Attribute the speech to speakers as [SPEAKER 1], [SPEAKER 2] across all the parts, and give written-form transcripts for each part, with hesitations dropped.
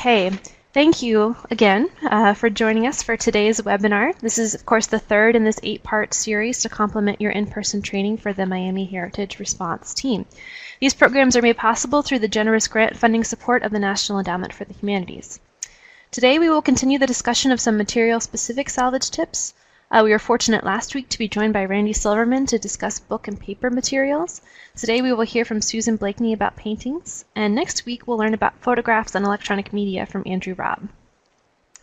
[SPEAKER 1] Hey, thank you again for joining us for today's webinar. This is, of course, the third in this 8-part series to complement your in-person training for the Miami Heritage Response Team. These programs are made possible through the generous grant funding support of the National Endowment for the Humanities. Today, we will continue the discussion of some material-specific salvage tips. We were fortunate last week to be joined by Randy Silverman to discuss book and paper materials. Today we will hear from Susan Blakeney about paintings, and next week we'll learn about photographs and electronic media from Andrew Robb.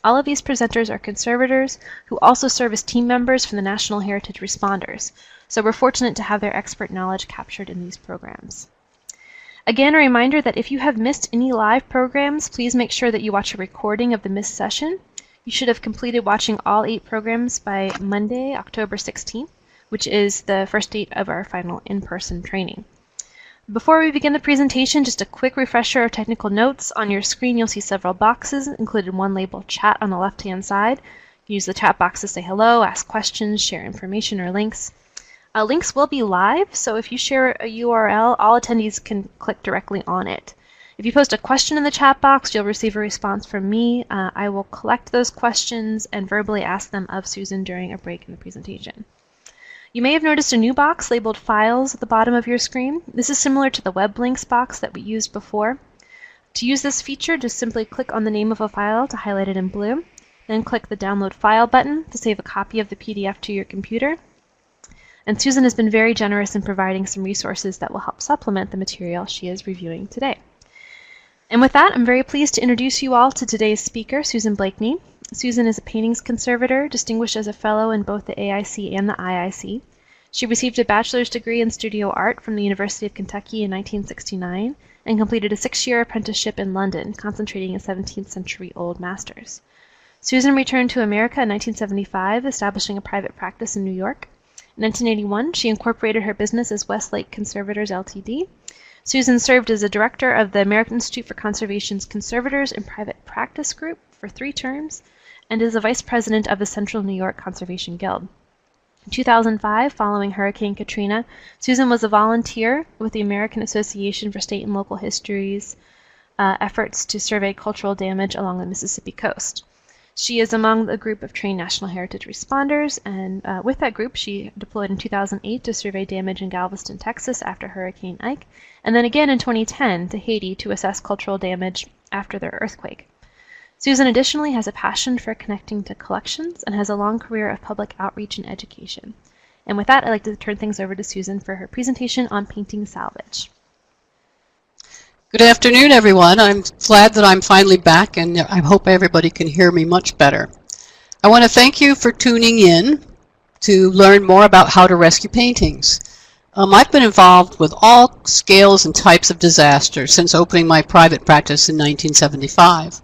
[SPEAKER 1] All of these presenters are conservators who also serve as team members for the National Heritage Responders, so we're fortunate to have their expert knowledge captured in these programs. Again, a reminder that if you have missed any live programs, please make sure that you watch a recording of the missed session. You should have completed watching all 8 programs by Monday, October 16th, which is the first date of our final in-person training. Before we begin the presentation, just a quick refresher of technical notes. On your screen, you'll see several boxes, including one labeled chat on the left-hand side. Use the chat box to say hello, ask questions, share information or links. Links will be live, so if you share a URL, all attendees can click directly on it. If you post a question in the chat box, you'll receive a response from me. I will collect those questions and verbally ask them of Susan during a break in the presentation. You may have noticed a new box labeled Files at the bottom of your screen. This is similar to the web links box that we used before. To use this feature, just simply click on the name of a file to highlight it in blue, then click the Download File button to save a copy of the PDF to your computer. And Susan has been very generous in providing some resources that will help supplement the material she is reviewing today. And with that, I'm very pleased to introduce you all to today's speaker, Susan Blakeney. Susan is a paintings conservator, distinguished as a fellow in both the AIC and the IIC. She received a bachelor's degree in studio art from the University of Kentucky in 1969 and completed a 6-year apprenticeship in London, concentrating in 17th century old masters. Susan returned to America in 1975, establishing a private practice in New York. In 1981, she incorporated her business as Westlake Conservators Ltd. Susan served as a director of the American Institute for Conservation's Conservators and Private Practice Group for 3 terms, and is a vice president of the Central New York Conservation Guild. In 2005, following Hurricane Katrina, Susan was a volunteer with the American Association for State and Local Histories' efforts to survey cultural damage along the Mississippi coast. She is among a group of trained National Heritage Responders, and with that group, she deployed in 2008 to survey damage in Galveston, Texas after Hurricane Ike, and then again in 2010 to Haiti to assess cultural damage after their earthquake. Susan additionally has a passion for connecting to collections and has a long career of public outreach and education. And with that, I'd like to turn things over to Susan for her presentation on painting salvage.
[SPEAKER 2] Good afternoon, everyone. I'm glad that I'm finally back, and I hope everybody can hear me much better. I want to thank you for tuning in to learn more about how to rescue paintings. I've been involved with all scales and types of disasters since opening my private practice in 1975.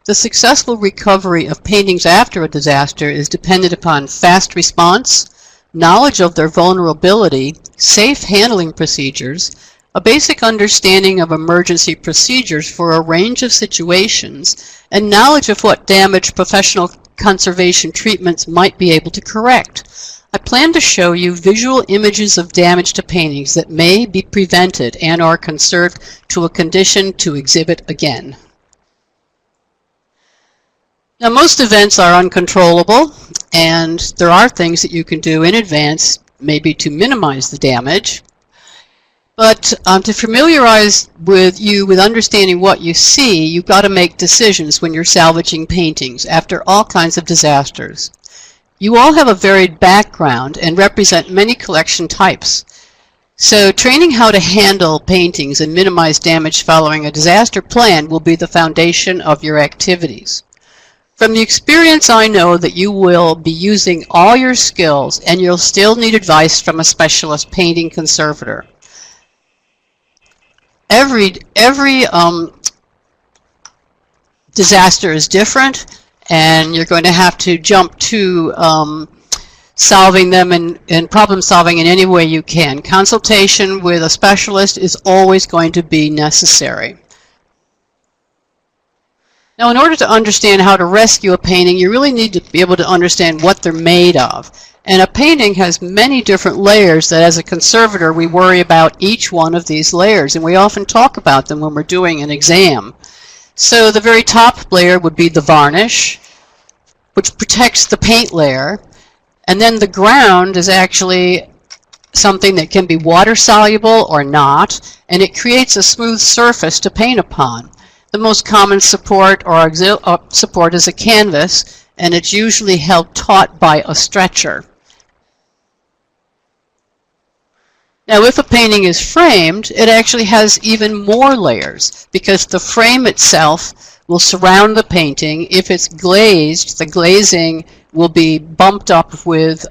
[SPEAKER 2] The successful recovery of paintings after a disaster is dependent upon fast response, knowledge of their vulnerability, safe handling procedures, a basic understanding of emergency procedures for a range of situations, and knowledge of what damage professional conservation treatments might be able to correct. I plan to show you visual images of damage to paintings that may be prevented and are conserved to a condition to exhibit again. Now, most events are uncontrollable, and there are things that you can do in advance, maybe to minimize the damage. But to familiarize you with understanding what you see, you've got to make decisions when you're salvaging paintings after all kinds of disasters. You all have a varied background and represent many collection types. So training how to handle paintings and minimize damage following a disaster plan will be the foundation of your activities. From the experience, I know that you will be using all your skills, and you'll still need advice from a specialist painting conservator. Every disaster is different, and you're going to have to jump to solving them and problem solving in any way you can. Consultation with a specialist is always going to be necessary. Now, in order to understand how to rescue a painting, you really need to be able to understand what they're made of. And a painting has many different layers that, as a conservator, we worry about each one of these layers, and we often talk about them when we're doing an exam. So the very top layer would be the varnish, which protects the paint layer. And then the ground is actually something that can be water soluble or not, and it creates a smooth surface to paint upon. The most common support or support is a canvas, and it's usually held taut by a stretcher. Now, if a painting is framed, it actually has even more layers because the frame itself will surround the painting. If it's glazed, the glazing will be bumped up with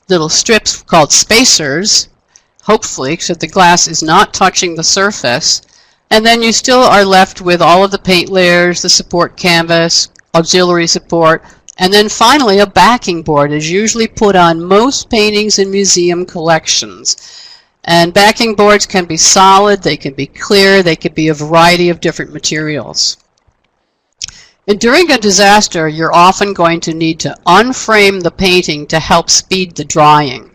[SPEAKER 2] little strips called spacers, hopefully, so the glass is not touching the surface. And then you still are left with all of the paint layers, the support canvas, auxiliary support, and then finally a backing board is usually put on most paintings in museum collections. And backing boards can be solid, they can be clear, they can be a variety of different materials. And during a disaster, you're often going to need to unframe the painting to help speed the drying.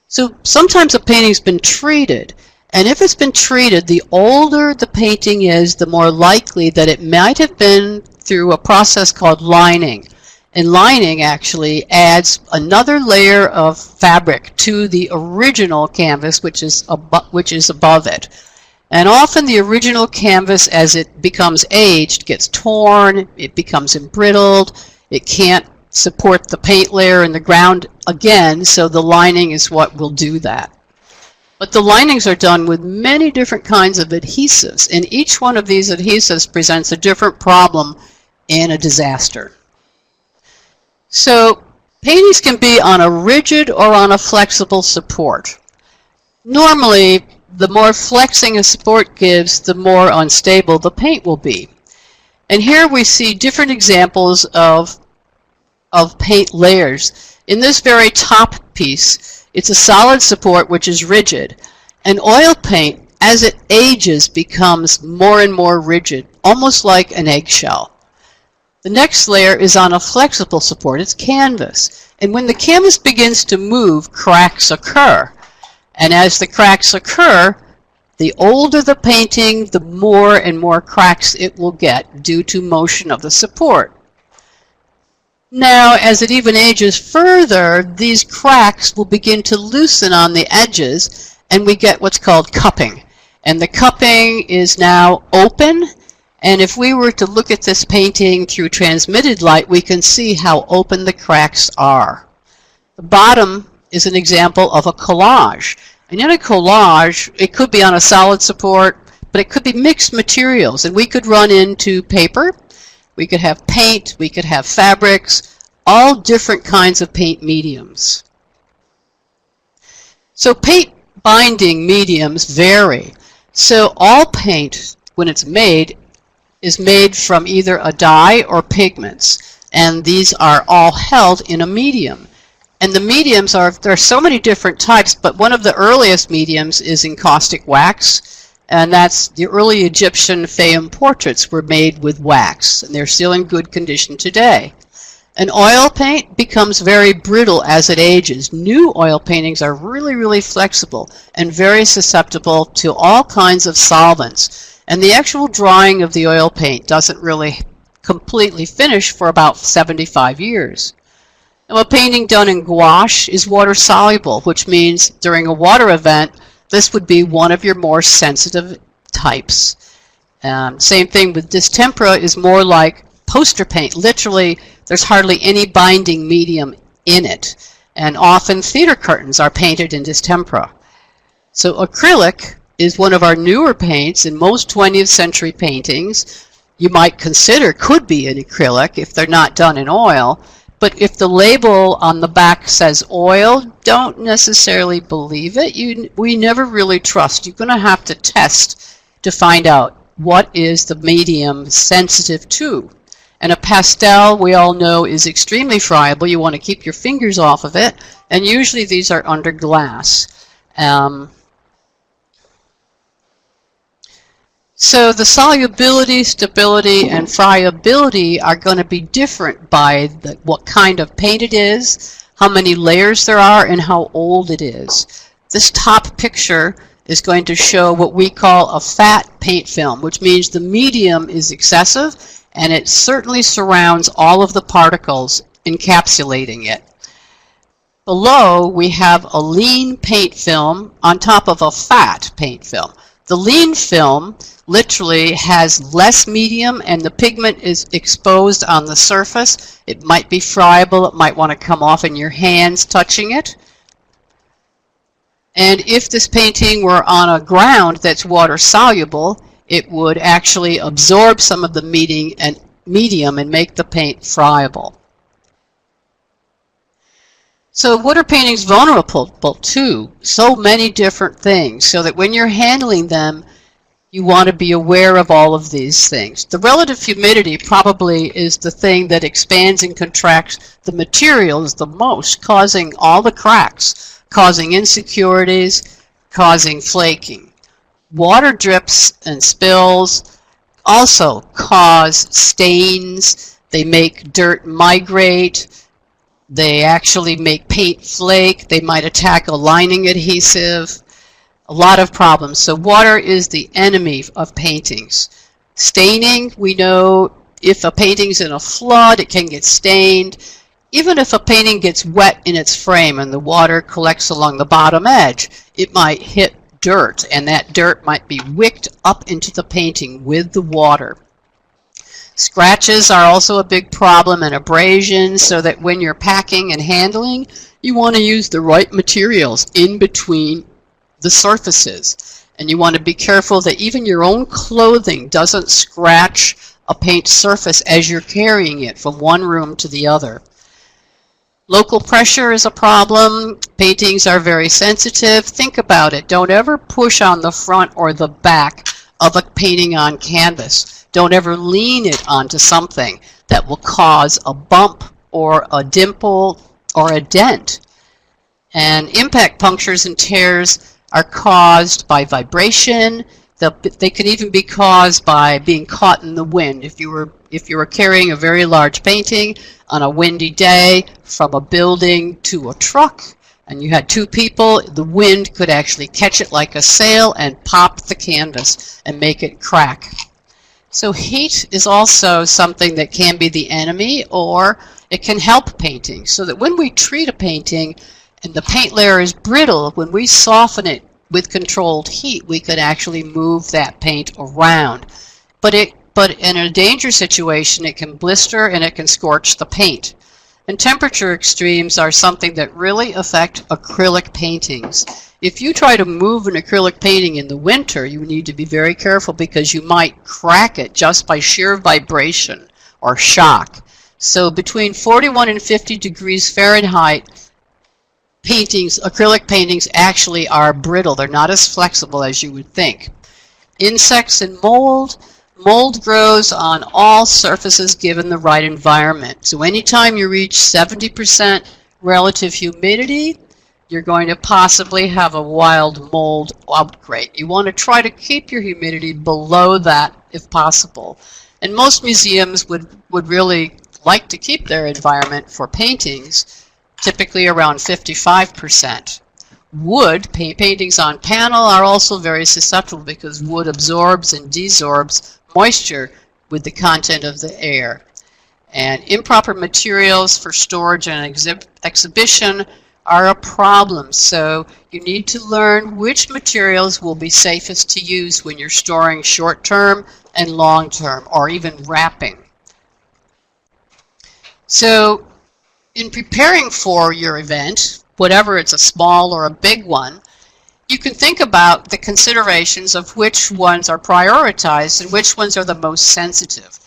[SPEAKER 2] So sometimes a painting's been treated, and if it's been treated, the older the painting is, the more likely that it might have been through a process called lining. And lining actually adds another layer of fabric to the original canvas, which is above it. And often the original canvas, as it becomes aged, gets torn, it becomes embrittled, it can't support the paint layer in the ground again, so the lining is what will do that. But the linings are done with many different kinds of adhesives, and each one of these adhesives presents a different problem in a disaster. So paintings can be on a rigid or on a flexible support. Normally, the more flexing a support gives, the more unstable the paint will be. And here we see different examples of paint layers. In this very top piece, it's a solid support which is rigid. And oil paint, as it ages, becomes more and more rigid, almost like an eggshell. The next layer is on a flexible support. It's canvas. And when the canvas begins to move, cracks occur. And as the cracks occur, the older the painting, the more and more cracks it will get due to motion of the support. Now, as it even ages further, these cracks will begin to loosen on the edges, and we get what's called cupping. And the cupping is now open, and if we were to look at this painting through transmitted light, we can see how open the cracks are. The bottom is an example of a collage. And in a collage, it could be on a solid support, but it could be mixed materials. And we could run into paper, we could have paint, we could have fabrics, all different kinds of paint mediums. So paint binding mediums vary. So all paint, when it's made, is made from either a dye or pigments. And these are all held in a medium. And the mediums there are so many different types, but one of the earliest mediums is encaustic wax, and that's the early Egyptian Fayum portraits were made with wax, and they're still in good condition today. An oil paint becomes very brittle as it ages. New oil paintings are really, really flexible and very susceptible to all kinds of solvents. And the actual drying of the oil paint doesn't really completely finish for about 75 years. Now, a painting done in gouache is water soluble, which means during a water event, this would be one of your more sensitive types. Same thing with distempera is more like poster paint. Literally, there's hardly any binding medium in it. And often theater curtains are painted in distempera. So acrylic is one of our newer paints. In most 20th century paintings, you might consider could be an acrylic if they're not done in oil. But if the label on the back says oil, don't necessarily believe it. We never really trust. You're going to have to test to find out what is the medium sensitive to. And a pastel, we all know, is extremely friable. You want to keep your fingers off of it. And usually these are under glass. So the solubility, stability, and friability are going to be different by what kind of paint it is, how many layers there are, and how old it is. This top picture is going to show what we call a fat paint film, which means the medium is excessive and it certainly surrounds all of the particles, encapsulating it. Below, we have a lean paint film on top of a fat paint film. The lean film literally has less medium and the pigment is exposed on the surface. It might be friable, it might want to come off in your hands touching it. And if this painting were on a ground that's water soluble, it would actually absorb some of the medium and make the paint friable. So what are paintings vulnerable to? So many different things, so that when you're handling them, you want to be aware of all of these things. The relative humidity probably is the thing that expands and contracts the materials the most, causing all the cracks, causing insecurities, causing flaking. Water drips and spills also cause stains. They make dirt migrate. They actually make paint flake. They might attack a lining adhesive. A lot of problems. So water is the enemy of paintings. Staining, we know if a painting's in a flood, it can get stained. Even if a painting gets wet in its frame and the water collects along the bottom edge, it might hit dirt, and that dirt might be wicked up into the painting with the water. Scratches are also a big problem, and abrasions, so that when you're packing and handling, you want to use the right materials in between the surfaces. And you want to be careful that even your own clothing doesn't scratch a paint surface as you're carrying it from one room to the other. Local pressure is a problem. Paintings are very sensitive. Think about it. Don't ever push on the front or the back of a painting on canvas. Don't ever lean it onto something that will cause a bump or a dimple or a dent. And impact punctures and tears are caused by vibration. They can even be caused by being caught in the wind. If you were carrying a very large painting on a windy day from a building to a truck, and you had two people, the wind could actually catch it like a sail and pop the canvas and make it crack. So heat is also something that can be the enemy, or it can help painting. So that when we treat a painting and the paint layer is brittle, when we soften it with controlled heat, we could actually move that paint around. But in a danger situation, it can blister and it can scorch the paint. And temperature extremes are something that really affect acrylic paintings. If you try to move an acrylic painting in the winter, you need to be very careful because you might crack it just by sheer vibration or shock. So between 41 and 50 degrees Fahrenheit, acrylic paintings actually are brittle. They're not as flexible as you would think. Insects and mold. Mold grows on all surfaces given the right environment. So anytime you reach 70% relative humidity, you're going to possibly have a wild mold outbreak. You want to try to keep your humidity below that if possible. And most museums would really like to keep their environment for paintings typically around 55%. Wood, paintings on panel, are also very susceptible because wood absorbs and desorbs moisture with the content of the air. And improper materials for storage and exhibition are a problem. So you need to learn which materials will be safest to use when you're storing short-term and long-term, or even wrapping. So in preparing for your event, whatever it's a small or a big one, you can think about the considerations of which ones are prioritized and which ones are the most sensitive.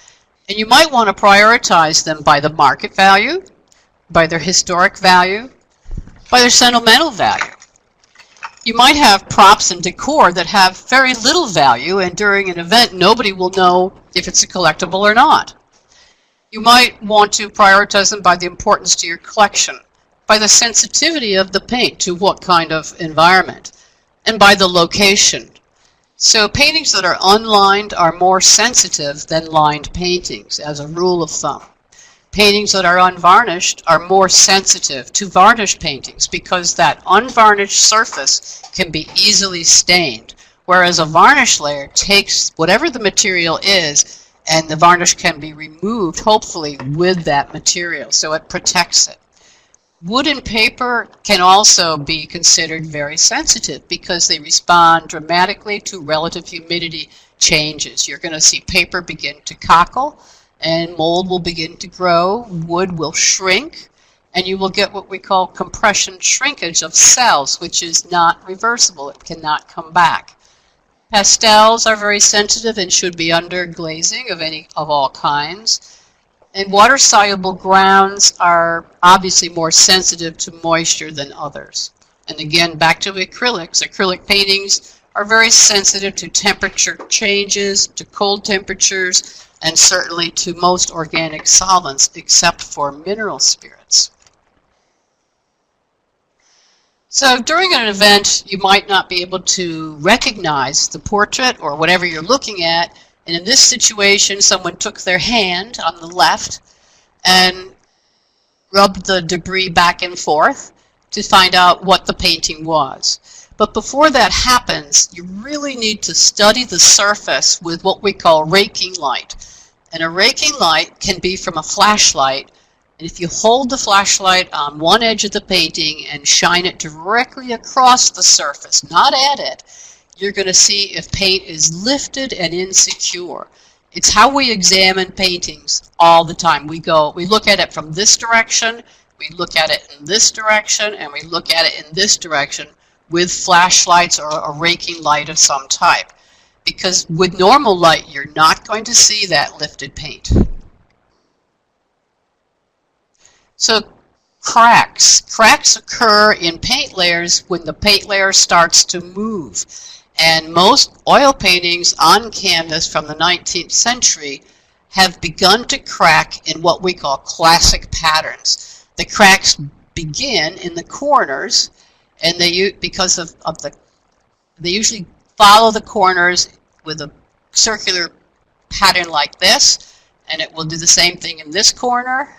[SPEAKER 2] And you might want to prioritize them by the market value, by their historic value, by their sentimental value. You might have props and decor that have very little value, and during an event nobody will know if it's a collectible or not. You might want to prioritize them by the importance to your collection, by the sensitivity of the paint to what kind of environment, and by the location. So paintings that are unlined are more sensitive than lined paintings, as a rule of thumb. paintings that are unvarnished are more sensitive to varnished paintings because that unvarnished surface can be easily stained, whereas a varnish layer takes whatever the material is and the varnish can be removed, hopefully, with that material, so it protects it. Wood and paper can also be considered very sensitive because they respond dramatically to relative humidity changes. You're going to see paper begin to cockle, and mold will begin to grow, wood will shrink, and you will get what we call compression shrinkage of cells, which is not reversible. It cannot come back. Pastels are very sensitive and should be under glazing of all kinds. And water-soluble grounds are obviously more sensitive to moisture than others. And again, back to acrylics. Acrylic paintings are very sensitive to temperature changes, to cold temperatures, and certainly to most organic solvents except for mineral spirits. So during an event, you might not be able to recognize the portrait or whatever you're looking at. And in this situation, someone took their hand on the left and rubbed the debris back and forth to find out what the painting was. But before that happens, you really need to study the surface with what we call raking light. And a raking light can be from a flashlight. And if you hold the flashlight on one edge of the painting and shine it directly across the surface, not at it, you're going to see if paint is lifted and insecure. It's how we examine paintings all the time. We look at it from this direction, we look at it in this direction, and we look at it in this direction with flashlights or a raking light of some type. Because with normal light, you're not going to see that lifted paint. So cracks. Cracks occur in paint layers when the paint layer starts to move. And most oil paintings on canvas from the 19th century have begun to crack in what we call classic patterns. The cracks begin in the corners, and they usually follow the corners with a circular pattern like this, and it will do the same thing in this corner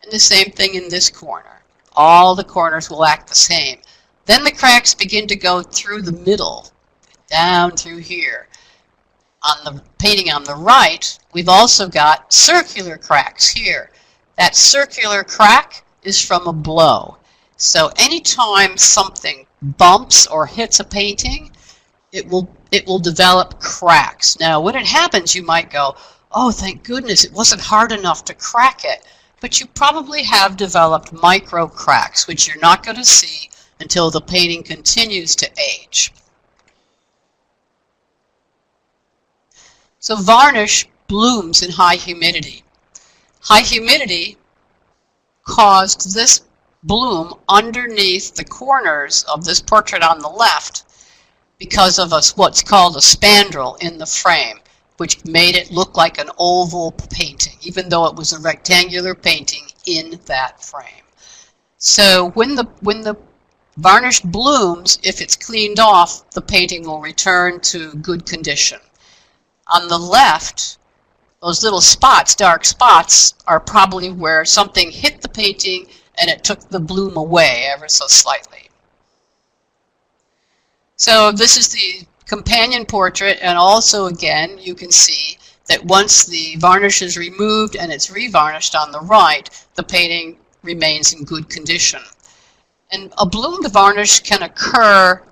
[SPEAKER 2] and the same thing in this corner. All the corners will act the same. Then the cracks begin to go through the middle, down through here. On the painting on the right, we've also got circular cracks here. That circular crack is from a blow. So anytime something bumps or hits a painting, it will develop cracks. Now, when it happens, you might go, oh, thank goodness, it wasn't hard enough to crack it. But you probably have developed micro cracks, which you're not going to see until the painting continues to age. So varnish blooms in high humidity. High humidity caused this bloom underneath the corners of this portrait on the left because of what's called a spandrel in the frame, which made it look like an oval painting, even though it was a rectangular painting in that frame. So when the varnish blooms, if it's cleaned off, the painting will return to good condition. On the left, those little spots, dark spots, are probably where something hit the painting and it took the bloom away ever so slightly. So this is the companion portrait, and also again you can see that once the varnish is removed and it's revarnished on the right, the painting remains in good condition. And a bloomed varnish can occur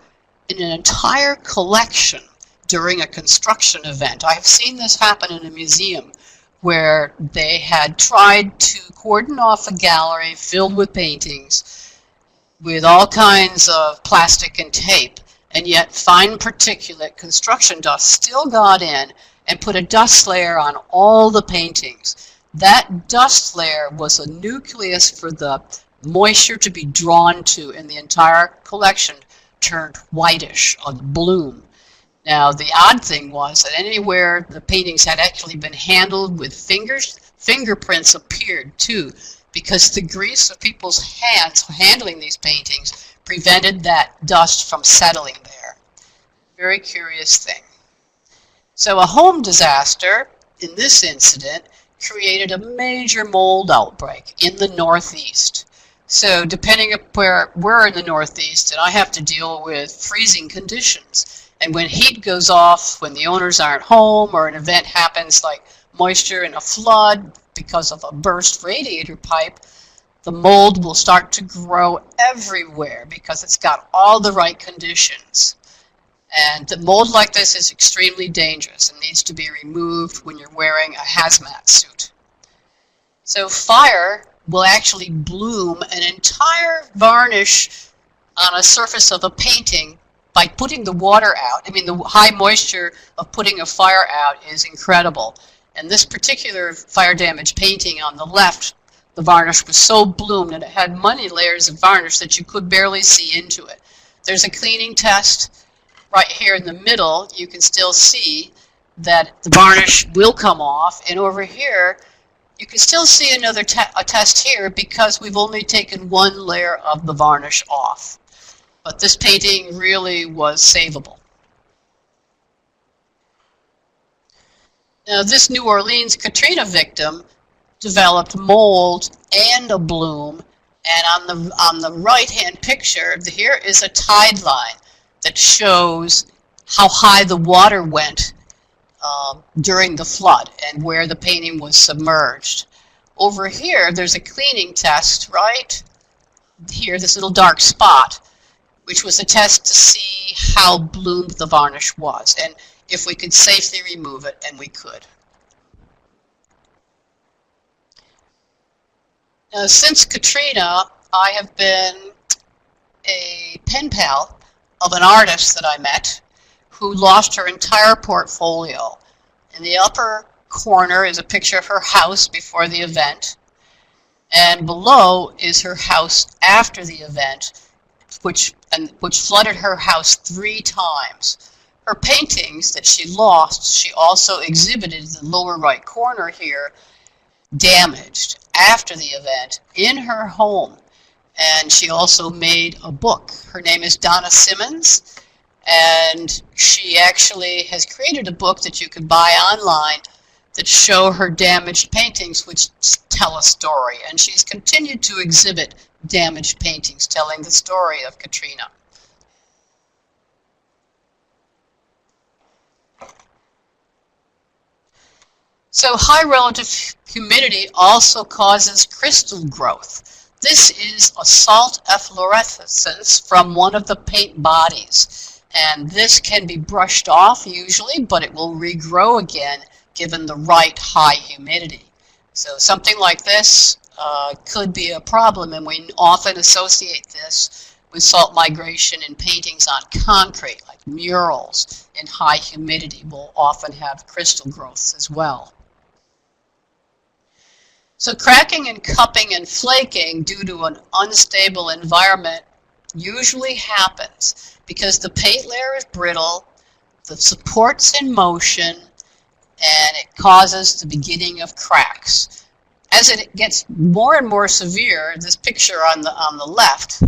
[SPEAKER 2] in an entire collection during a construction event. I've seen this happen in a museum where they had tried to cordon off a gallery filled with paintings with all kinds of plastic and tape, and yet fine particulate construction dust still got in and put a dust layer on all the paintings. That dust layer was a nucleus for the moisture to be drawn to, and the entire collection turned whitish, a bloom. Now, the odd thing was that anywhere the paintings had actually been handled with fingers, fingerprints appeared too, because the grease of people's hands handling these paintings prevented that dust from settling there. Very curious thing. So a home disaster in this incident created a major mold outbreak in the Northeast. So depending on where we're in the Northeast, and I have to deal with freezing conditions. And when heat goes off, when the owners aren't home, or an event happens like moisture in a flood because of a burst radiator pipe, the mold will start to grow everywhere because it's got all the right conditions. And the mold like this is extremely dangerous and needs to be removed when you're wearing a hazmat suit. So fire will actually bloom an entire varnish on a surface of a painting by putting the water out. I mean, the high moisture of putting a fire out is incredible. And this particular fire damaged painting on the left, the varnish was so bloomed and it had many layers of varnish that you could barely see into it. There's a cleaning test right here in the middle. You can still see that the varnish will come off, and over here you can still see another test here because we've only taken one layer of the varnish off. But this painting really was savable. Now, this New Orleans Katrina victim developed mold and a bloom, and on the right-hand picture, here is a tide line that shows how high the water went during the flood and where the painting was submerged. Over here, there's a cleaning test right here, this little dark spot, which was a test to see how bloomed the varnish was and if we could safely remove it, and we could. Now, since Katrina, I have been a pen pal of an artist that I met who lost her entire portfolio. In the upper corner is a picture of her house before the event, and below is her house after the event, which flooded her house 3 times. Her paintings that she lost, she also exhibited in the lower right corner here, damaged after the event in her home. And she also made a book. Her name is Donna Simmons, and she actually has created a book that you can buy online that show her damaged paintings which tell a story. And she's continued to exhibit damaged paintings telling the story of Katrina. So high relative humidity also causes crystal growth. This is a salt efflorescence from one of the paint bodies. And this can be brushed off usually, but it will regrow again given the right high humidity. So something like this could be a problem, and we often associate this with salt migration in paintings on concrete, like murals in high humidity will often have crystal growths as well. So cracking and cupping and flaking due to an unstable environment usually happens because the paint layer is brittle, the support's in motion, and it causes the beginning of cracks. As it gets more and more severe, this picture on the left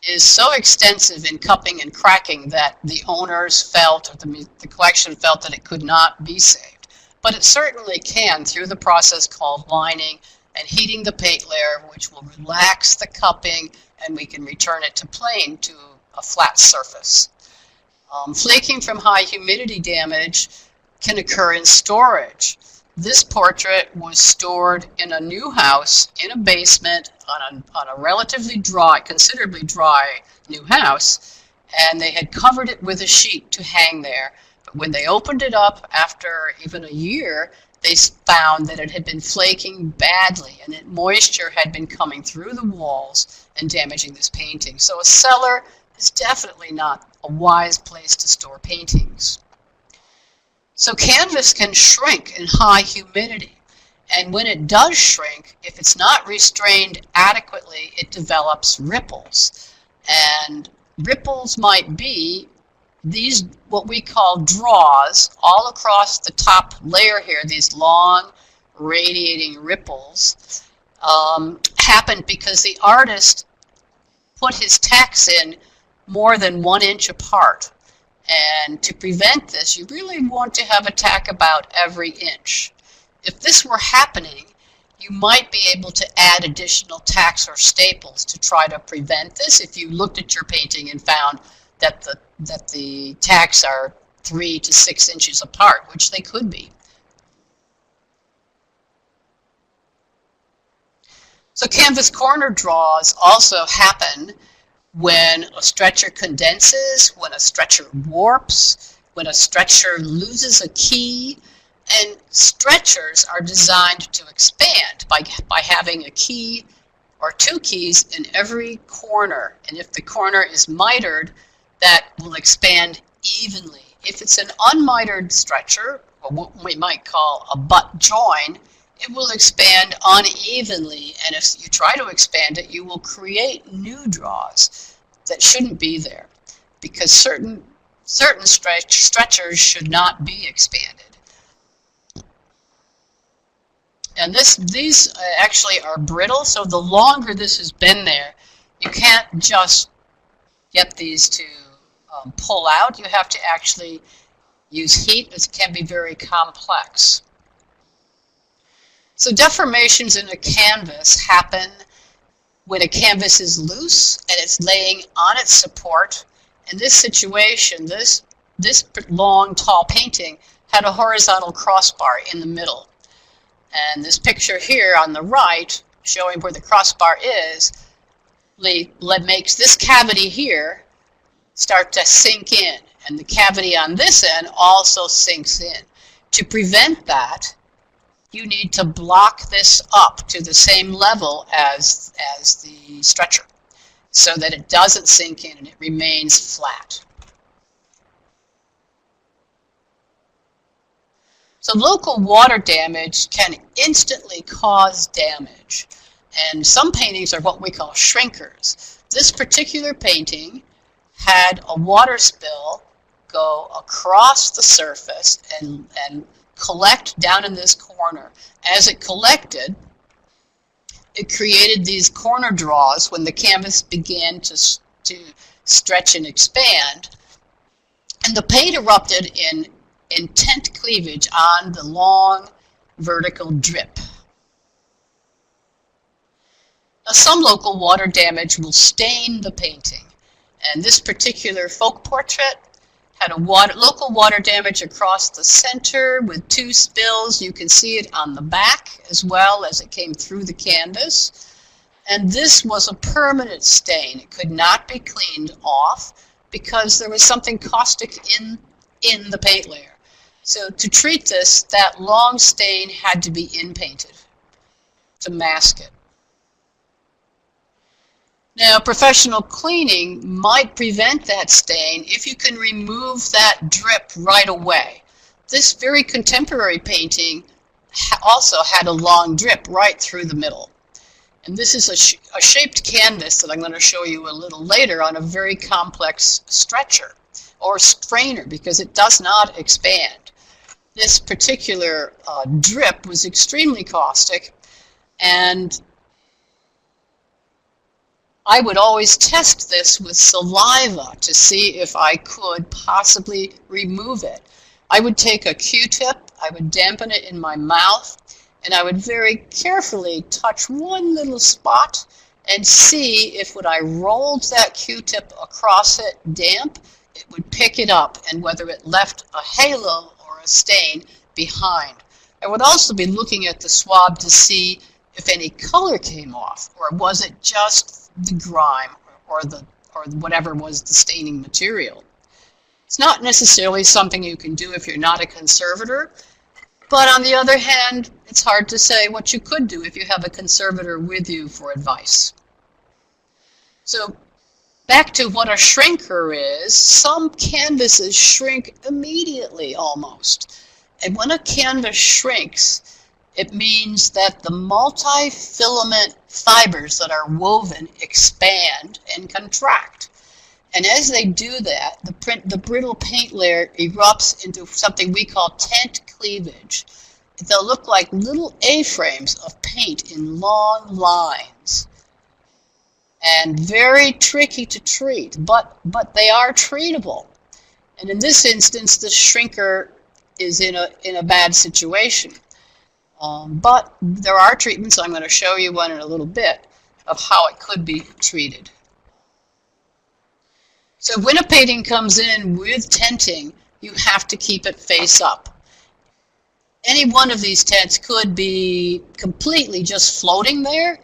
[SPEAKER 2] is so extensive in cupping and cracking that the owners felt, or the collection felt, that it could not be saved. But it certainly can through the process called lining and heating the paint layer, which will relax the cupping, and we can return it to plane, to a flat surface. Flaking from high humidity damage can occur in storage. This portrait was stored in a new house in a basement on a relatively dry, considerably dry new house, and they had covered it with a sheet to hang there. But when they opened it up after even a year, they found that it had been flaking badly and that moisture had been coming through the walls and damaging this painting. So a cellar is definitely not a wise place to store paintings. So canvas can shrink in high humidity, and when it does shrink, if it's not restrained adequately, it develops ripples. And ripples might be these, what we call draws, all across the top layer here, these long radiating ripples, happen because the artist put his tacks in more than 1 inch apart. And to prevent this, you really want to have a tack about every inch. If this were happening, you might be able to add additional tacks or staples to try to prevent this if you looked at your painting and found that the tacks are 3 to 6 inches apart, which they could be. So canvas corner draws also happen when a stretcher condenses, when a stretcher warps, when a stretcher loses a key. And stretchers are designed to expand by having a key or 2 keys in every corner. And if the corner is mitered, that will expand evenly. If it's an unmitered stretcher, or what we might call a butt join, it will expand unevenly. And if you try to expand it, you will create new draws that shouldn't be there, because certain stretchers should not be expanded. And these actually are brittle, so the longer this has been there, you can't just get these to pull out. You have to actually use heat. It can be very complex. So deformations in a canvas happen when a canvas is loose and it's laying on its support. In this situation, this long, tall painting had a horizontal crossbar in the middle. And this picture here on the right, showing where the crossbar is, makes this cavity here start to sink in. And the cavity on this end also sinks in. To prevent that, you need to block this up to the same level as the stretcher, so that it doesn't sink in and it remains flat. So local water damage can instantly cause damage, and some paintings are what we call shrinkers. This particular painting had a water spill go across the surface and collect down in this corner. As it collected, it created these corner draws when the canvas began to stretch and expand, and the paint erupted in intense cleavage on the long vertical drip. Now, some local water damage will stain the painting, and this particular folk portrait had a local water damage across the center with 2 spills. You can see it on the back as well as it came through the canvas. And this was a permanent stain. It could not be cleaned off because there was something caustic in the paint layer. So to treat this, that long stain had to be in-painted to mask it. Now, professional cleaning might prevent that stain if you can remove that drip right away. This very contemporary painting also had a long drip right through the middle. And this is a shaped canvas that I'm going to show you a little later on a very complex stretcher or strainer, because it does not expand. This particular drip was extremely caustic, and I would always test this with saliva to see if I could possibly remove it. I would take a Q-tip, I would dampen it in my mouth, and I would very carefully touch one little spot and see if when I rolled that Q-tip across it damp, it would pick it up, and whether it left a halo or a stain behind. I would also be looking at the swab to see if any color came off, or was it just the grime or whatever was the staining material. It's not necessarily something you can do if you're not a conservator, but on the other hand, it's hard to say what you could do if you have a conservator with you for advice. So back to what a shrinker is, some canvases shrink immediately almost. And when a canvas shrinks, it means that the multi-filament fibers that are woven expand and contract. And as they do that, the brittle paint layer erupts into something we call tent cleavage. They'll look like little A-frames of paint in long lines. And very tricky to treat, but they are treatable. And in this instance, the shrinker is in a bad situation. But there are treatments, I'm going to show you one in a little bit, of how it could be treated. So when a painting comes in with tenting, you have to keep it face up. Any one of these tents could be completely just floating there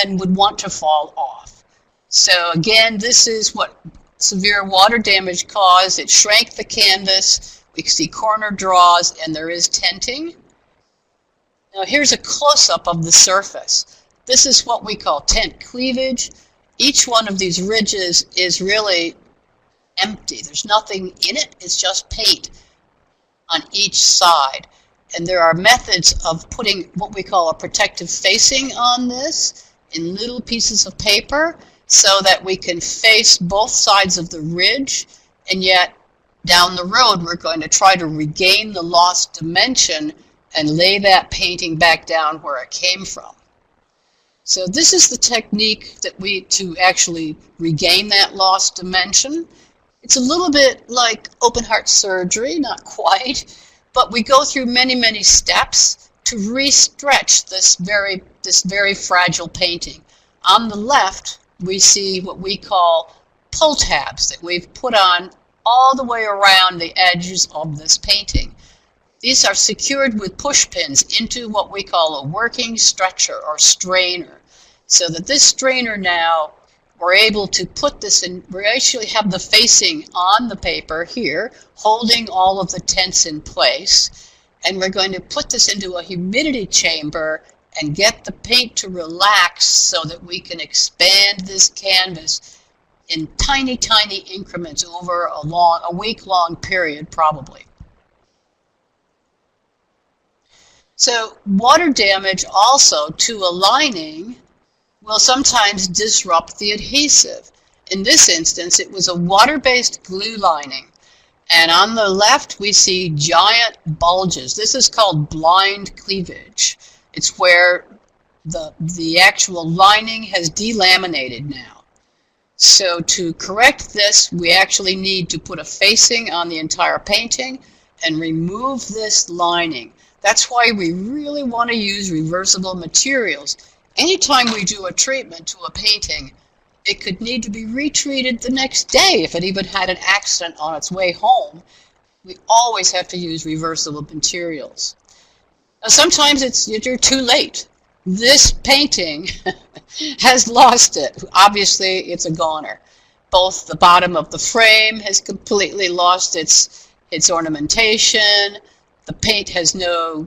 [SPEAKER 2] and would want to fall off. So again, this is what severe water damage caused. It shrank the canvas. We can see corner draws, and there is tenting. Now here's a close-up of the surface. This is what we call tent cleavage. Each one of these ridges is really empty. There's nothing in it. It's just paint on each side. And there are methods of putting what we call a protective facing on this in little pieces of paper so that we can face both sides of the ridge, and yet down the road we're going to try to regain the lost dimension and lay that painting back down where it came from. So this is the technique that to actually regain that lost dimension. It's a little bit like open heart surgery, not quite, but we go through many, many steps to re-stretch this very fragile painting. On the left, we see what we call pull tabs that we've put on all the way around the edges of this painting. These are secured with push pins into what we call a working stretcher or strainer, so that this strainer now, we're able to put this in, we actually have the facing on the paper here, holding all of the tents in place, and we're going to put this into a humidity chamber and get the paint to relax so that we can expand this canvas in tiny, tiny increments over a week-long period, probably. So water damage also to a lining will sometimes disrupt the adhesive. In this instance, it was a water-based glue lining. And on the left, we see giant bulges. This is called blind cleavage. It's where the actual lining has delaminated now. So to correct this, we actually need to put a facing on the entire painting and remove this lining. That's why we really want to use reversible materials. Anytime we do a treatment to a painting, it could need to be retreated the next day if it even had an accident on its way home. We always have to use reversible materials. Now, sometimes you're too late. This painting has lost it. Obviously, it's a goner. Both the bottom of the frame has completely lost its ornamentation. The paint has no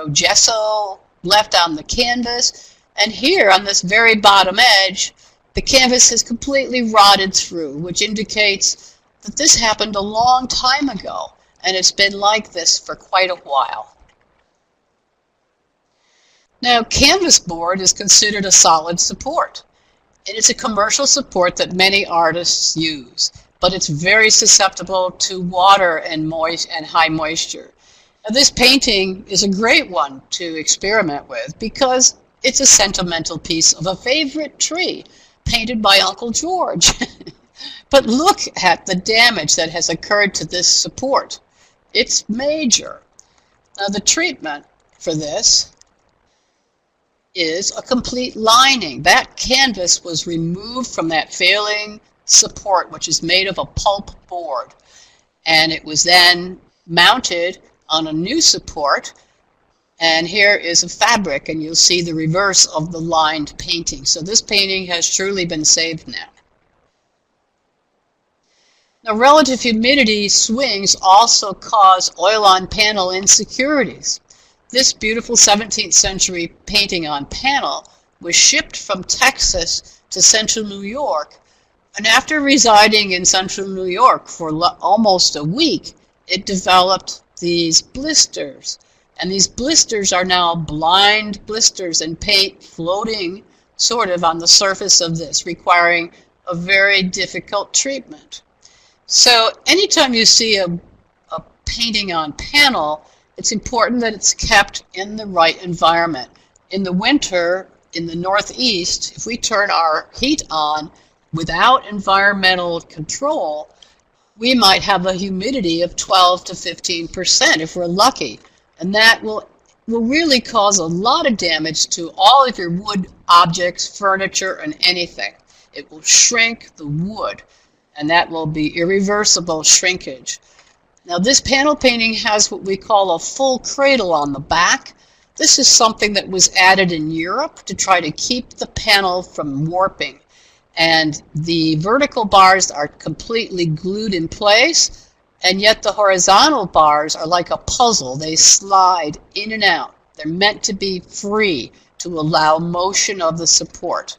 [SPEAKER 2] gesso left on the canvas. And here on this very bottom edge, the canvas has completely rotted through, which indicates that this happened a long time ago, and it's been like this for quite a while. Now, canvas board is considered a solid support, and it's a commercial support that many artists use, but it's very susceptible to water and high moisture. Now, this painting is a great one to experiment with because it's a sentimental piece of a favorite tree painted by Uncle George. But look at the damage that has occurred to this support. It's major. Now, the treatment for this is a complete lining. That canvas was removed from that failing support, which is made of a pulp board, and it was then mounted on a new support. And here is a fabric, and you'll see the reverse of the lined painting. So this painting has truly been saved now. Now, relative humidity swings also cause oil-on-panel insecurities. This beautiful 17th century painting on panel was shipped from Texas to central New York, and after residing in central New York for almost a week, it developed these blisters. And these blisters are now blind blisters and paint floating sort of on the surface of this, requiring a very difficult treatment. So anytime you see a painting on panel, it's important that it's kept in the right environment. In the winter, in the Northeast, if we turn our heat on without environmental control, we might have a humidity of 12 to 15% if we're lucky. And that will will really cause a lot of damage to all of your wood objects, furniture, and anything. It will shrink the wood, and that will be irreversible shrinkage. Now, this panel painting has what we call a full cradle on the back. This is something that was added in Europe to try to keep the panel from warping. And the vertical bars are completely glued in place, and yet the horizontal bars are like a puzzle. They slide in and out. They're meant to be free to allow motion of the support.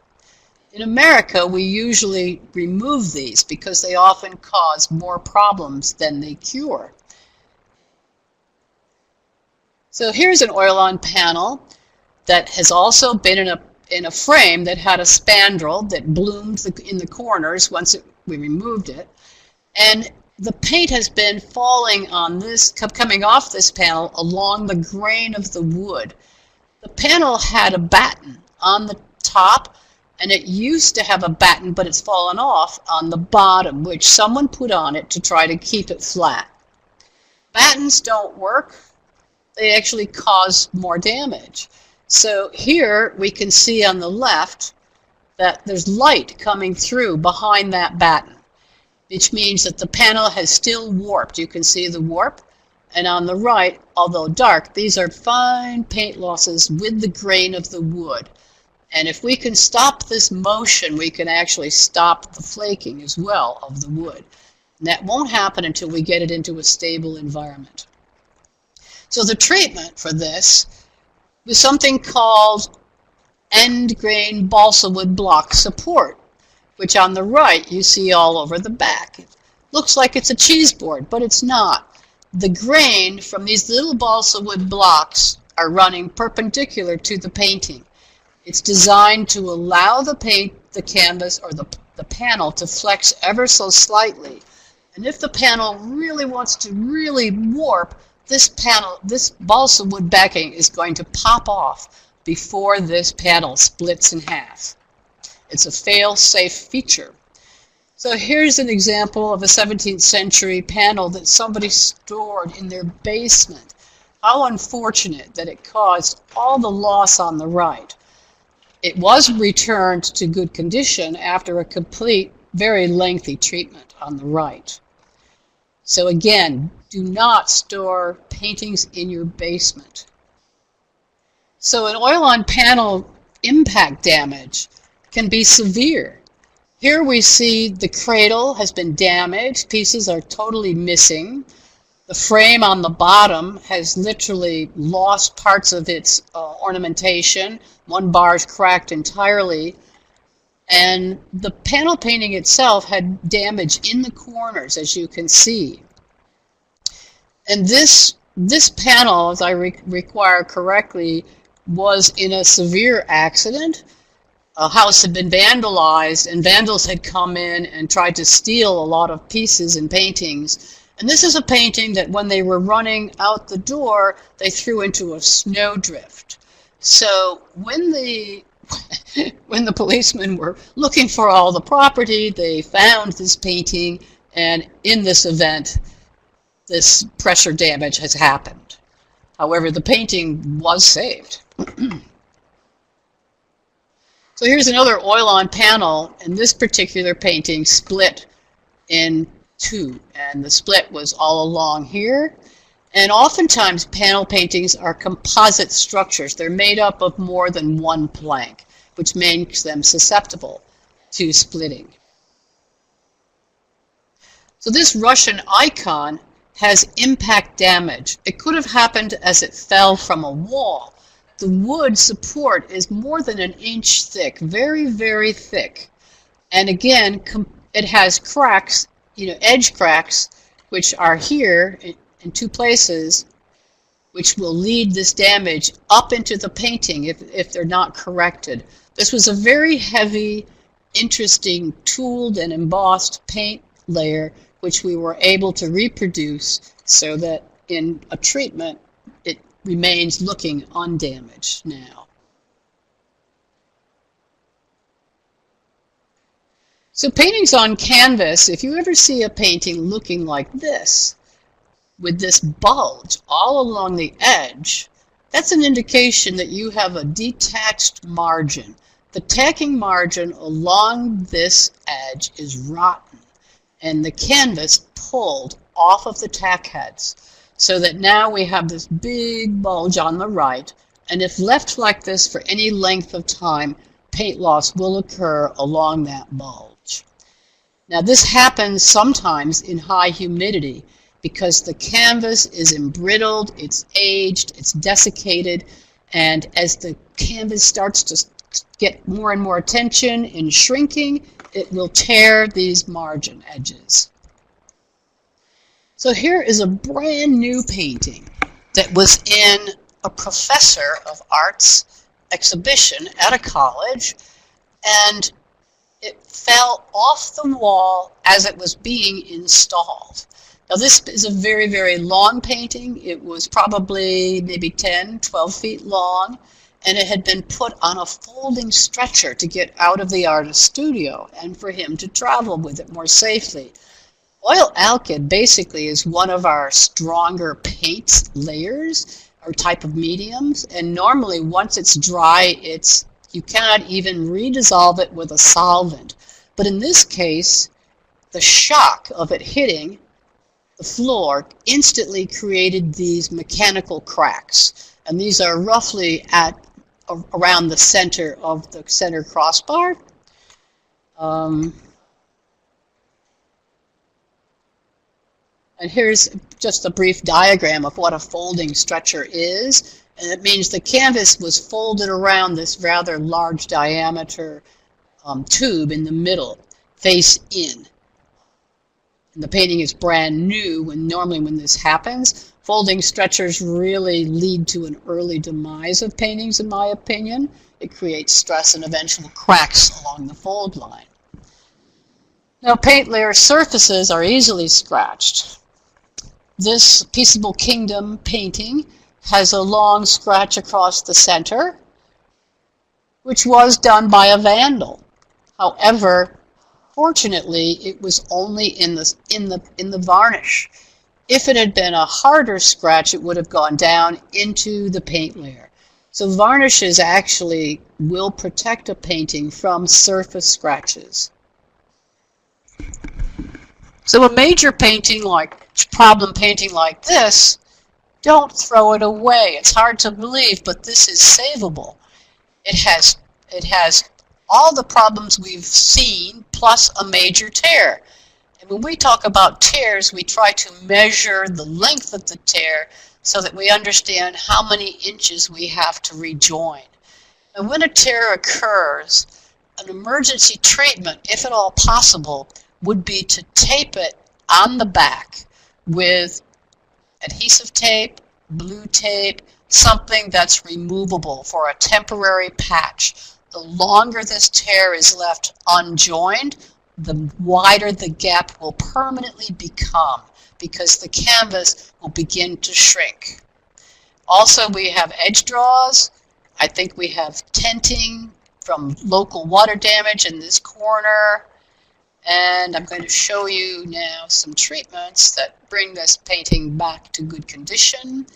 [SPEAKER 2] In America, we usually remove these because they often cause more problems than they cure. So here's an oil-on panel that has also been in a frame that had a spandrel that bloomed in the corners once we removed it. And the paint has been falling on this, coming off this panel along the grain of the wood. The panel had a batten on the top, and it used to have a batten, but it's fallen off on the bottom, which someone put on it to try to keep it flat. Battens don't work. They actually cause more damage. So here we can see on the left that there's light coming through behind that batten, which means that the panel has still warped. You can see the warp. And on the right, although dark, these are fine paint losses with the grain of the wood. And if we can stop this motion, we can actually stop the flaking as well of the wood. And that won't happen until we get it into a stable environment. So the treatment for this was something called end grain balsa wood block support, which on the right you see all over the back. It looks like it's a cheese board, but it's not. The grain from these little balsa wood blocks are running perpendicular to the painting. It's designed to allow the canvas or the panel to flex ever so slightly. And if the panel really wants to really warp, this balsa wood backing is going to pop off before this panel splits in half. It's a fail-safe feature. So here's an example of a 17th century panel that somebody stored in their basement. How unfortunate that it caused all the loss on the right. It was returned to good condition after a complete, very lengthy treatment on the right. So again, do not store paintings in your basement. So an oil-on panel impact damage can be severe. Here we see the cradle has been damaged. Pieces are totally missing. The frame on the bottom has literally lost parts of its ornamentation. One bar is cracked entirely. And the panel painting itself had damage in the corners, as you can see. And this panel, as I require correctly, was in a severe accident. A house had been vandalized, and vandals had come in and tried to steal a lot of pieces and paintings. And this is a painting that when they were running out the door, they threw into a snowdrift. So when the policemen were looking for all the property, they found this painting, and in this event, this pressure damage has happened. However, the painting was saved. So here's another oil-on panel, and this particular painting split in two, and the split was all along here. And oftentimes panel paintings are composite structures. They're made up of more than one plank, which makes them susceptible to splitting. So this Russian icon has impact damage. It could have happened as it fell from a wall. The wood support is more than an inch thick, very, very thick. And again, it has cracks, edge cracks, which are here in two places, which will lead this damage up into the painting if they're not corrected. This was a very heavy, interesting, tooled and embossed paint layer, which we were able to reproduce so that in a treatment, it remains looking undamaged now. So paintings on canvas, if you ever see a painting looking like this, with this bulge all along the edge, That's an indication that you have a detached margin. The tacking margin along this edge is rotten, and the canvas pulled off of the tack heads, so that now we have this big bulge on the right, and if left like this for any length of time, paint loss will occur along that bulge. Now this happens sometimes in high humidity because the canvas is embrittled, it's aged, it's desiccated, and as the canvas starts to get more and more attention in shrinking, it will tear these margin edges. So here is a brand new painting that was in a professor of arts exhibition at a college, and it fell off the wall as it was being installed. Now this is a very, very long painting. It was probably maybe 10, 12 feet long, and it had been put on a folding stretcher to get out of the artist's studio and for him to travel with it more safely. Oil alkyd basically is one of our stronger paint layers or type of mediums, and normally once it's dry, you cannot even redissolve it with a solvent. But in this case, the shock of it hitting the floor instantly created these mechanical cracks, and these are roughly at around the center of the center crossbar. And here's just a brief diagram of what a folding stretcher is. And it means the canvas was folded around this rather large diameter tube in the middle, face in. And the painting is brand new, when normally when this happens, folding stretchers really lead to an early demise of paintings, in my opinion. It creates stress and eventual cracks along the fold line. Now, paint layer surfaces are easily scratched. This Peaceable Kingdom painting has a long scratch across the center, which was done by a vandal. However, fortunately, it was only in the varnish. If it had been a harder scratch, it would have gone down into the paint layer. So varnishes actually will protect a painting from surface scratches. So a major painting problem painting like this, don't throw it away. It's hard to believe, but this is savable. It has all the problems we've seen plus a major tear. And when we talk about tears, we try to measure the length of the tear so that we understand how many inches we have to rejoin. And when a tear occurs, an emergency treatment, if at all possible, would be to tape it on the back with adhesive tape, blue tape, something that's removable for a temporary patch. The longer this tear is left unjoined, the wider the gap will permanently become, because the canvas will begin to shrink. Also, we have edge draws. I think we have tenting from local water damage in this corner. And I'm going to show you now some treatments that bring this painting back to good condition.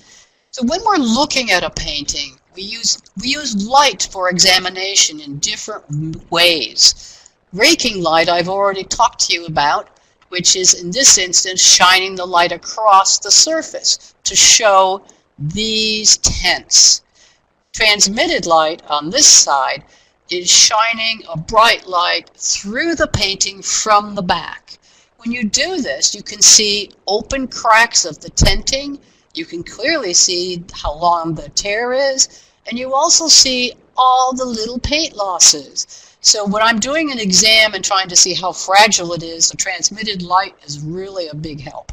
[SPEAKER 2] So when we're looking at a painting, we use light for examination in different ways. Raking light I've already talked to you about, which is in this instance shining the light across the surface to show these tents. Transmitted light on this side is shining a bright light through the painting from the back. When you do this, you can see open cracks of the tenting. You can clearly see how long the tear is, and you also see all the little paint losses. So when I'm doing an exam and trying to see how fragile it is, the transmitted light is really a big help.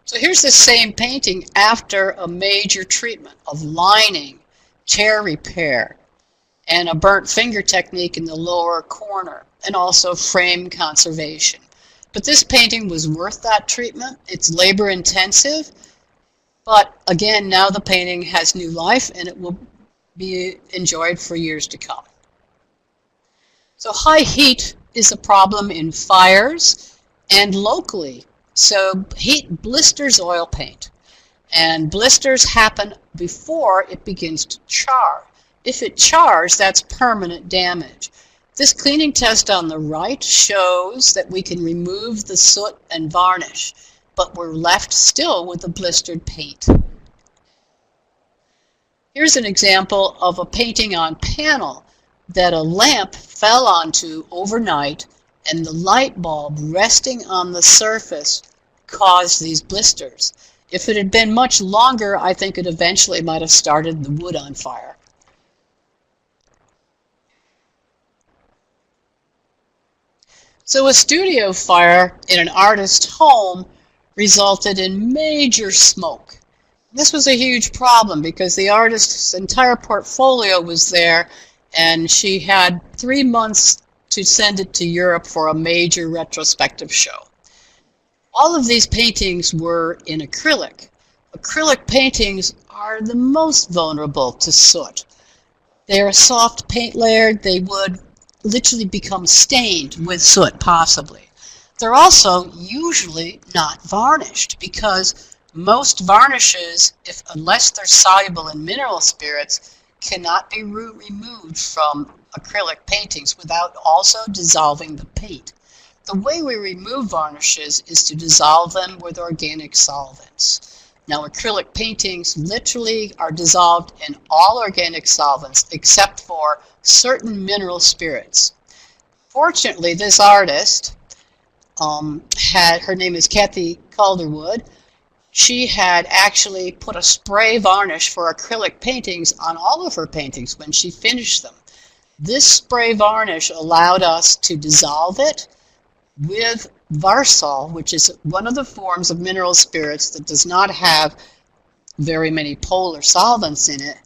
[SPEAKER 2] So here's the same painting after a major treatment of lining, tear repair, and a burnt finger technique in the lower corner, and also frame conservation. But this painting was worth that treatment. It's labor intensive, but again, now the painting has new life and it will be enjoyed for years to come. So high heat is a problem in fires and locally. So heat blisters oil paint, and blisters happen before it begins to char. If it chars, that's permanent damage. This cleaning test on the right shows that we can remove the soot and varnish, but we're left still with the blistered paint. Here's an example of a painting on panel that a lamp fell onto overnight, and the light bulb resting on the surface caused these blisters. If it had been much longer, I think it eventually might have started the wood on fire. So a studio fire in an artist's home resulted in major smoke. This was a huge problem because the artist's entire portfolio was there, and she had 3 months to send it to Europe for a major retrospective show. All of these paintings were in acrylic. Acrylic paintings are the most vulnerable to soot. They're a soft paint layer. They would literally become stained with soot, possibly. They're also usually not varnished because most varnishes, unless they're soluble in mineral spirits, cannot be removed from acrylic paintings without also dissolving the paint. The way we remove varnishes is to dissolve them with organic solvents. Now, acrylic paintings literally are dissolved in all organic solvents except for certain mineral spirits. Fortunately, this artist her name is Kathy Calderwood. She had actually put a spray varnish for acrylic paintings on all of her paintings when she finished them. This spray varnish allowed us to dissolve it with Varsol, which is one of the forms of mineral spirits that does not have very many polar solvents in it,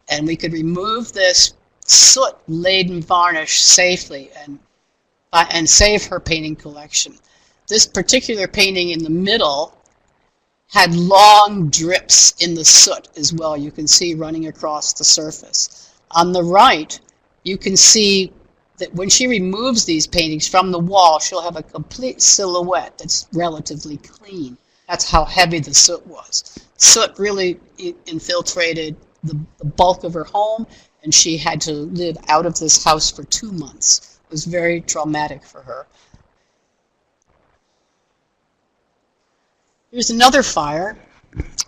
[SPEAKER 2] and we could remove this soot-laden varnish safely and save her painting collection. This particular painting in the middle had long drips in the soot as well. You can see running across the surface. On the right, you can see that when she removes these paintings from the wall, she'll have a complete silhouette that's relatively clean. That's how heavy the soot was. Soot really infiltrated the bulk of her home, and she had to live out of this house for 2 months. It was very traumatic for her. Here's another fire.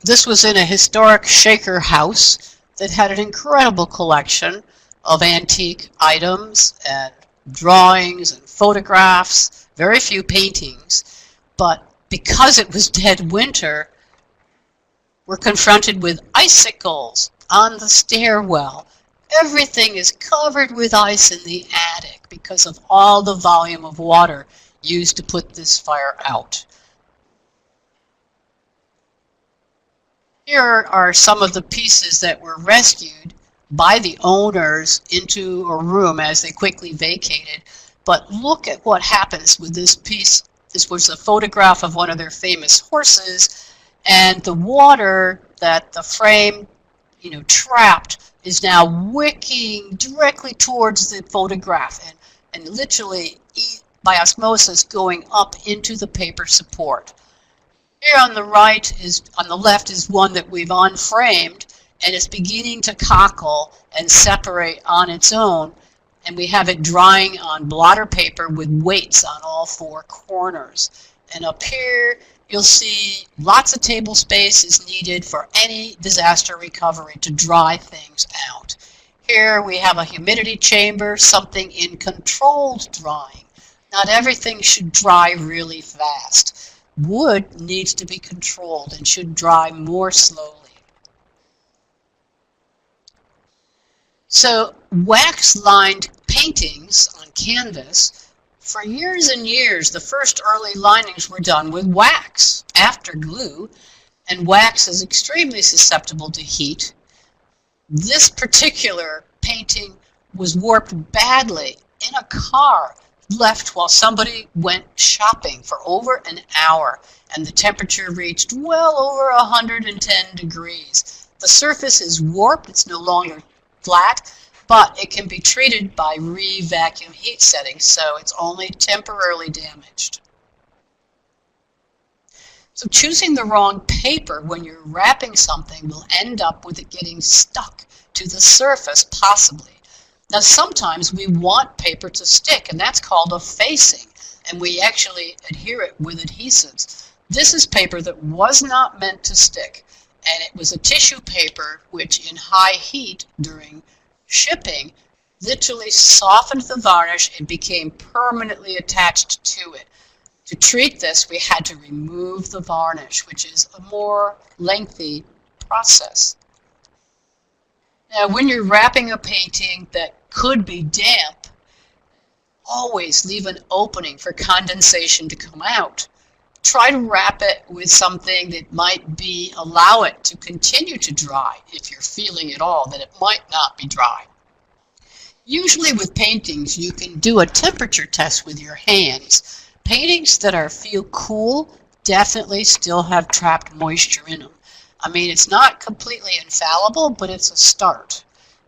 [SPEAKER 2] This was in a historic Shaker house that had an incredible collection of antique items and drawings and photographs, very few paintings. But because it was dead winter, we're confronted with icicles on the stairwell. Everything is covered with ice in the attic because of all the volume of water used to put this fire out. Here are some of the pieces that were rescued by the owners into a room as they quickly vacated. But look at what happens with this piece. This was a photograph of one of their famous horses, and the water that the frame, trapped is now wicking directly towards the photograph and literally by osmosis going up into the paper support. Here on the left is one that we've unframed, and it's beginning to cockle and separate on its own, and we have it drying on blotter paper with weights on all 4 corners. And up here you'll see lots of table space is needed for any disaster recovery to dry things out. Here we have a humidity chamber, something in controlled drying. Not everything should dry really fast. Wood needs to be controlled and should dry more slowly. So wax-lined paintings on canvas, for years and years, the first early linings were done with wax after glue, and wax is extremely susceptible to heat. This particular painting was warped badly in a car left while somebody went shopping for over an hour, and the temperature reached well over 110 degrees. The surface is warped, it's no longer flat, but it can be treated by re-vacuum heat setting, so it's only temporarily damaged. So choosing the wrong paper when you're wrapping something will end up with it getting stuck to the surface, possibly. Now, sometimes we want paper to stick, and that's called a facing, and we actually adhere it with adhesives. This is paper that was not meant to stick, and it was a tissue paper which, in high heat during shipping, literally softened the varnish and became permanently attached to it. To treat this, we had to remove the varnish, which is a more lengthy process. Now, when you're wrapping a painting that could be damp, always leave an opening for condensation to come out. Try to wrap it with something that might allow it to continue to dry if you're feeling at all that it might not be dry. Usually with paintings, you can do a temperature test with your hands. Paintings that feel cool definitely still have trapped moisture in them. I mean, it's not completely infallible, but it's a start.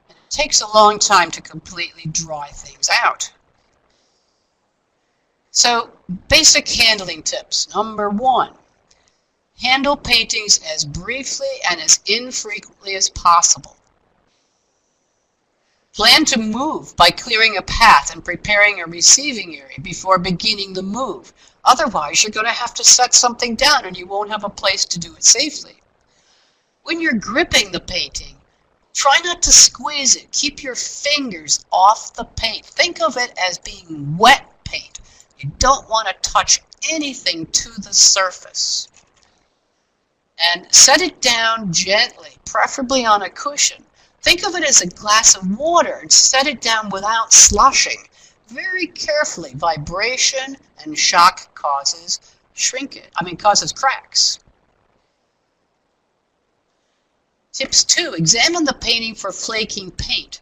[SPEAKER 2] And it takes a long time to completely dry things out. So, basic handling tips. Number 1, handle paintings as briefly and as infrequently as possible. Plan to move by clearing a path and preparing a receiving area before beginning the move. Otherwise, you're going to have to set something down and you won't have a place to do it safely. When you're gripping the painting, try not to squeeze it. Keep your fingers off the paint. Think of it as being wet paint. You don't want to touch anything to the surface. And set it down gently, preferably on a cushion. Think of it as a glass of water and set it down without sloshing. Very carefully. Vibration and shock causes cracks. Tips 2. Examine the painting for flaking paint.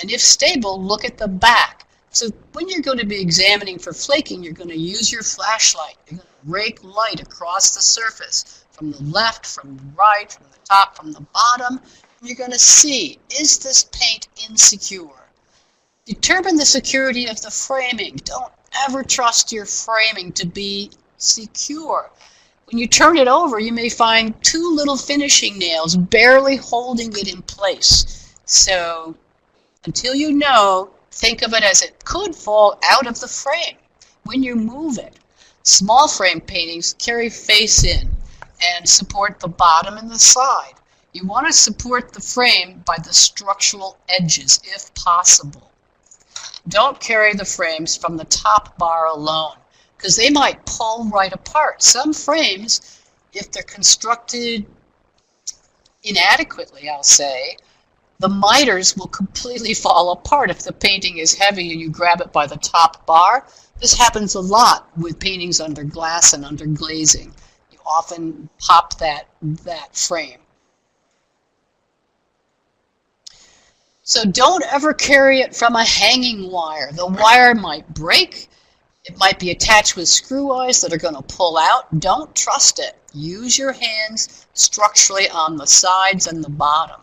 [SPEAKER 2] And if stable, look at the back. So when you're going to be examining for flaking, you're going to use your flashlight. You're going to rake light across the surface, from the left, from the right, from the top, from the bottom. You're going to see, is this paint insecure? Determine the security of the framing. Don't ever trust your framing to be secure. When you turn it over, you may find 2 little finishing nails barely holding it in place. So until you know, think of it as it could fall out of the frame when you move it. Small frame paintings carry face in and support the bottom and the side. You want to support the frame by the structural edges if possible. Don't carry the frames from the top bar alone, because they might pull right apart. Some frames, if they're constructed inadequately, I'll say, the miters will completely fall apart if the painting is heavy and you grab it by the top bar. This happens a lot with paintings under glass and under glazing. You often pop that frame. So don't ever carry it from a hanging wire. The wire might break. It might be attached with screw eyes that are going to pull out. Don't trust it. Use your hands structurally on the sides and the bottom.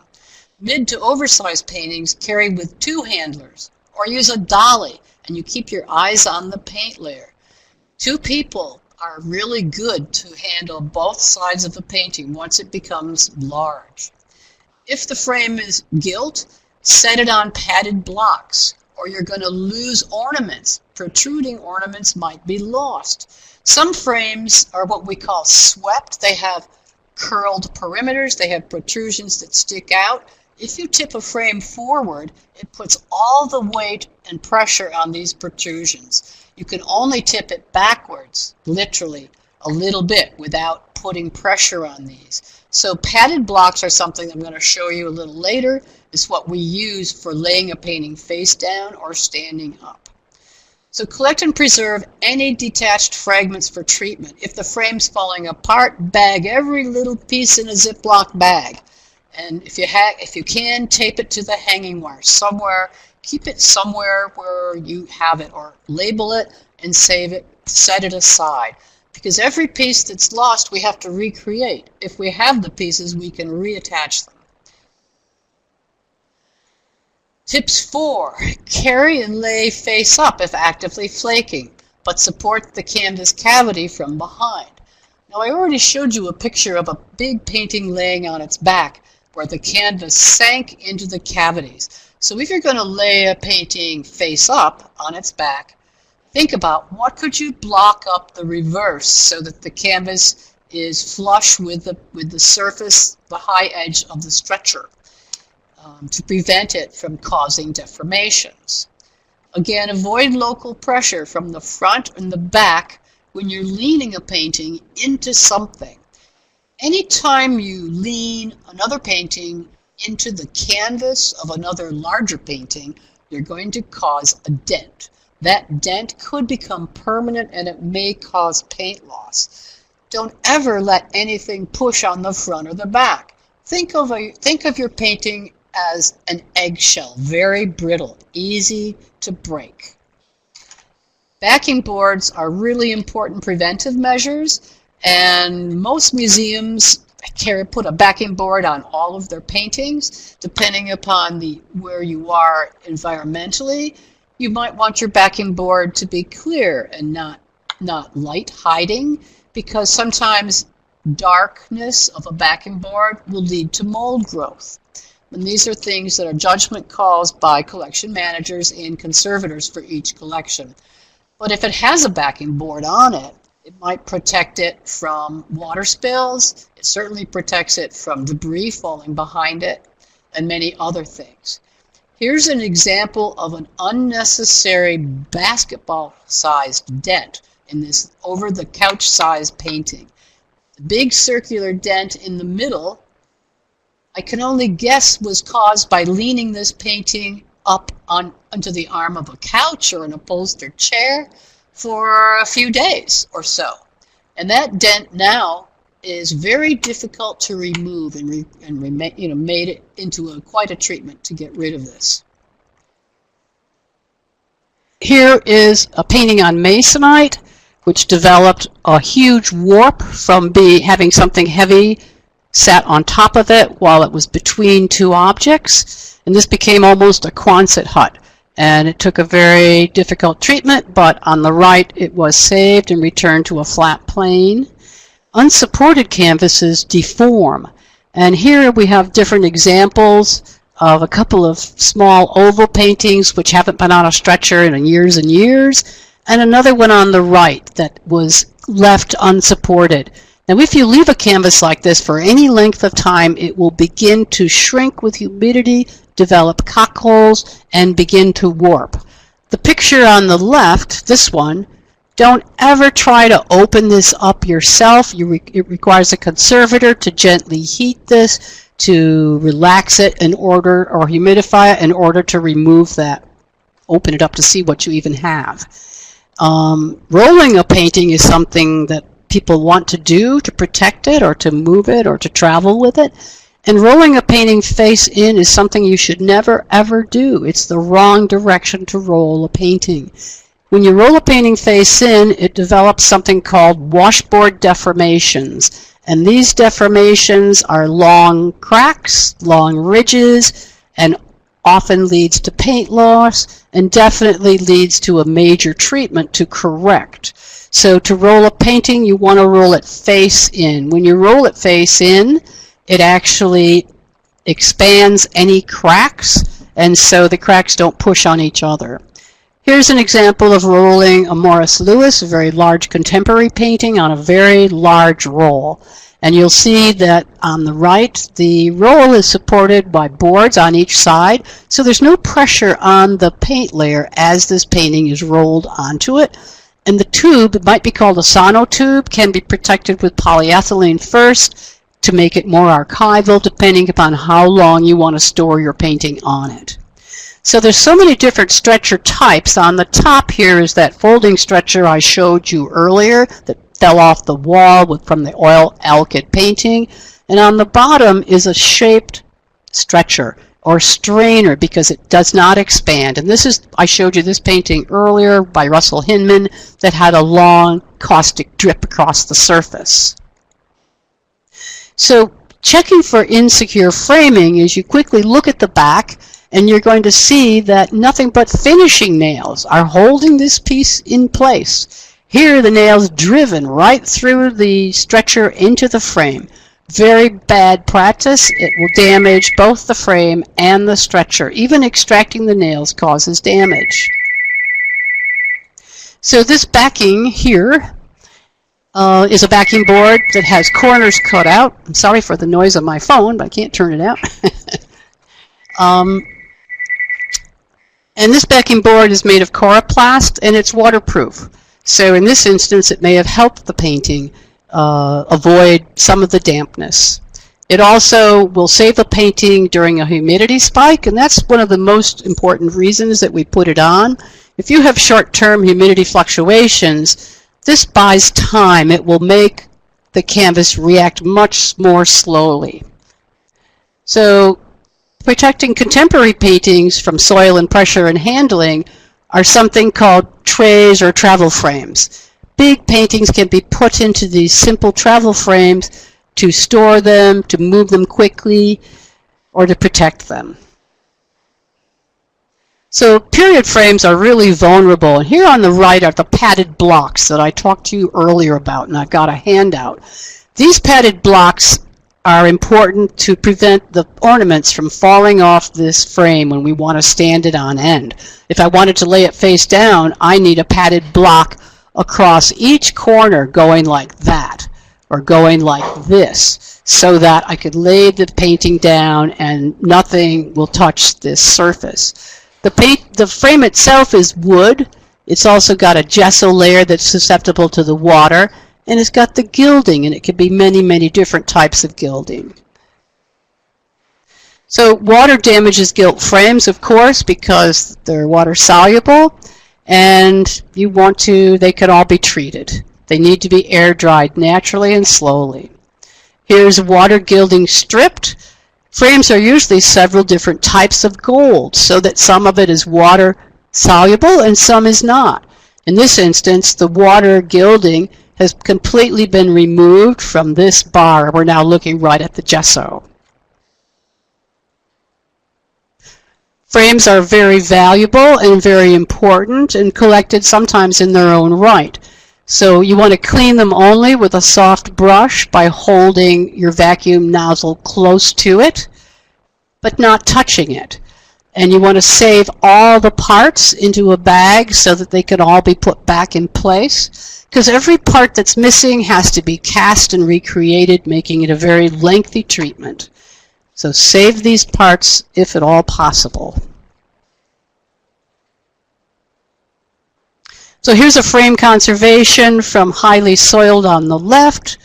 [SPEAKER 2] Mid to oversized paintings carry with 2 handlers, or use a dolly and you keep your eyes on the paint layer. 2 people are really good to handle both sides of the painting once it becomes large. If the frame is gilt, set it on padded blocks, or you're going to lose ornaments. Protruding ornaments might be lost. Some frames are what we call swept. They have curled perimeters. They have protrusions that stick out. If you tip a frame forward, it puts all the weight and pressure on these protrusions. You can only tip it backwards, literally, a little bit without putting pressure on these. So padded blocks are something I'm going to show you a little later. It's what we use for laying a painting face down or standing up. So collect and preserve any detached fragments for treatment. If the frame's falling apart, bag every little piece in a Ziploc bag. And if you can, tape it to the hanging wire somewhere. Keep it somewhere where you have it, or label it and save it, set it aside. Because every piece that's lost, we have to recreate. If we have the pieces, we can reattach them. Tips 4. Carry and lay face up if actively flaking, but support the canvas cavity from behind. Now I already showed you a picture of a big painting laying on its back where the canvas sank into the cavities. So if you're going to lay a painting face up on its back, think about what could you block up the reverse so that the canvas is flush with the surface, the high edge of the stretcher, to prevent it from causing deformations. Again, avoid local pressure from the front and the back when you're leaning a painting into something. Anytime you lean another painting into the canvas of another larger painting, you're going to cause a dent. That dent could become permanent and it may cause paint loss. Don't ever let anything push on the front or the back. Think of your painting as an eggshell, very brittle, easy to break. Backing boards are really important preventive measures, and most museums put a backing board on all of their paintings. Depending upon where you are environmentally, you might want your backing board to be clear and not light hiding, because sometimes darkness of a backing board will lead to mold growth. And these are things that are judgment calls by collection managers and conservators for each collection. But if it has a backing board on it, it might protect it from water spills. It certainly protects it from debris falling behind it and many other things. Here's an example of an unnecessary basketball-sized dent in this over-the-couch-sized painting. The big circular dent in the middle, I can only guess, was caused by leaning this painting up onto the arm of a couch or an upholstered chair for a few days or so. And that dent now is very difficult to remove and made it into quite a treatment to get rid of this. Here is a painting on Masonite, which developed a huge warp from having something heavy sat on top of it while it was between two objects, and this became almost a Quonset hut. And it took a very difficult treatment, but on the right it was saved and returned to a flat plane. Unsupported canvases deform, and here we have different examples of a couple of small oval paintings which haven't been on a stretcher in years and years, and another one on the right that was left unsupported. Now if you leave a canvas like this for any length of time, it will begin to shrink with humidity, develop cockholes, and begin to warp. The picture on the left, this one, don't ever try to open this up yourself. It requires a conservator to gently heat this, to relax it in order, or humidify it in order to remove that. Open it up to see what you even have. Rolling a painting is something that people want to do to protect it or to move it or to travel with it. And rolling a painting face in is something you should never ever do. It's the wrong direction to roll a painting. When you roll a painting face in, it develops something called washboard deformations. And these deformations are long cracks, long ridges, and often leads to paint loss, and definitely leads to a major treatment to correct. So to roll a painting, you want to roll it face in. When you roll it face in, it actually expands any cracks, and so the cracks don't push on each other. Here's an example of rolling a Morris Louis, a very large contemporary painting, on a very large roll. And you'll see that on the right, the roll is supported by boards on each side, so there's no pressure on the paint layer as this painting is rolled onto it. And the tube, it might be called a sonotube, can be protected with polyethylene first to make it more archival, depending upon how long you want to store your painting on it. So there's so many different stretcher types. On the top here is that folding stretcher I showed you earlier that fell off the wall from the oil Alkyd painting. And on the bottom is a shaped stretcher or strainer because it does not expand. And this is, I showed you this painting earlier by Russell Hinman that had a long caustic drip across the surface. So checking for insecure framing is you quickly look at the back and you're going to see that nothing but finishing nails are holding this piece in place. Here the nail's driven right through the stretcher into the frame. Very bad practice. It will damage both the frame and the stretcher. Even extracting the nails causes damage. So this backing here is a backing board that has corners cut out. I'm sorry for the noise on my phone, but I can't turn it out. And this backing board is made of coroplast, and it's waterproof. So in this instance, it may have helped the painting avoid some of the dampness. It also will save a painting during a humidity spike, and that's one of the most important reasons that we put it on. If you have short-term humidity fluctuations, this buys time. It will make the canvas react much more slowly. So protecting contemporary paintings from soil and pressure and handling are something called trays or travel frames. Big paintings can be put into these simple travel frames to store them, to move them quickly, or to protect them. So period frames are really vulnerable. And here on the right are the padded blocks that I talked to you earlier about, and I've got a handout. These padded blocks are important to prevent the ornaments from falling off this frame when we want to stand it on end. If I wanted to lay it face down, I need a padded block across each corner going like that, or going like this, so that I could lay the painting down and nothing will touch this surface. The frame itself is wood. It's also got a gesso layer that's susceptible to the water, and it's got the gilding, and it can be many, many different types of gilding. So water damages gilt frames, of course, because they're water soluble, and they can all be treated. They need to be air dried naturally and slowly. Here's water gilding stripped. Frames are usually several different types of gold, so that some of it is water soluble and some is not. In this instance, the water gilding has completely been removed from this bar. We're now looking right at the gesso. Frames are very valuable and very important and collected sometimes in their own right. So you want to clean them only with a soft brush by holding your vacuum nozzle close to it, but not touching it. And you want to save all the parts into a bag so that they can all be put back in place, because every part that's missing has to be cast and recreated, making it a very lengthy treatment. So save these parts if at all possible. So here's a frame conservation from highly soiled on the left,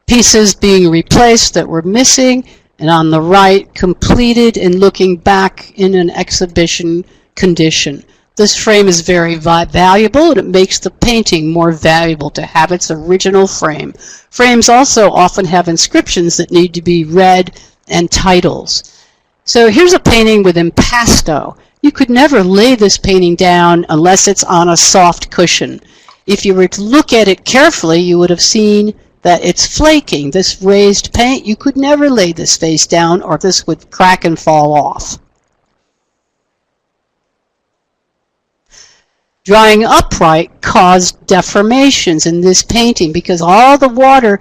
[SPEAKER 2] pieces being replaced that were missing, and on the right, completed and looking back in an exhibition condition. This frame is very valuable, and it makes the painting more valuable to have its original frame. Frames also often have inscriptions that need to be read and titles. So here's a painting with impasto. You could never lay this painting down unless it's on a soft cushion. If you were to look at it carefully, you would have seen that it's flaking. This raised paint, you could never lay this face down or this would crack and fall off. Drying upright caused deformations in this painting because all the water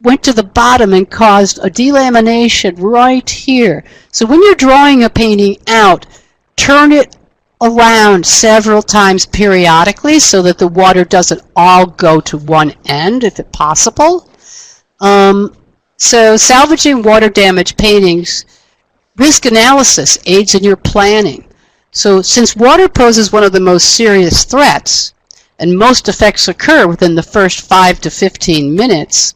[SPEAKER 2] went to the bottom and caused a delamination right here. So when you're drawing a painting out, turn it around several times periodically so that the water doesn't all go to one end, if possible. So salvaging water damaged paintings, risk analysis aids in your planning. So since water poses one of the most serious threats, and most effects occur within the first 5 to 15 minutes,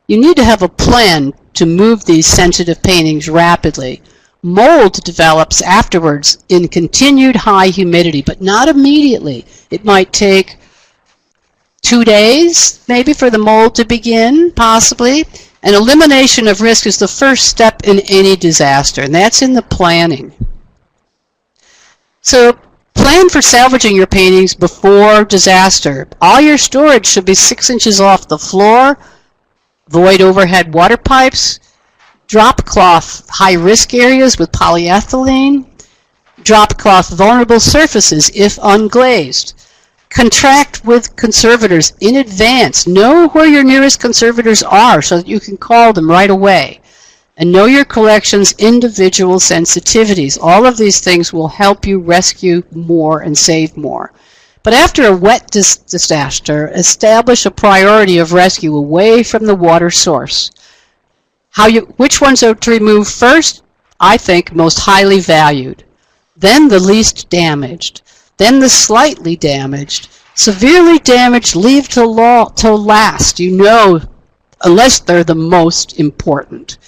[SPEAKER 2] you need to have a plan to move these sensitive paintings rapidly. Mold develops afterwards in continued high humidity, but not immediately. It might take 2 days, maybe, for the mold to begin, possibly. And elimination of risk is the first step in any disaster, and that's in the planning. So plan for salvaging your paintings before disaster. All your storage should be 6 inches off the floor. Avoid overhead water pipes. Drop cloth high-risk areas with polyethylene. Drop cloth vulnerable surfaces if unglazed. Contract with conservators in advance. Know where your nearest conservators are so that you can call them right away. And know your collection's individual sensitivities. All of these things will help you rescue more and save more. But after a wet disaster, establish a priority of rescue away from the water source. Which ones are to remove first? I think most highly valued. Then the least damaged. Then the slightly damaged. Severely damaged, leave till last, unless they're the most important.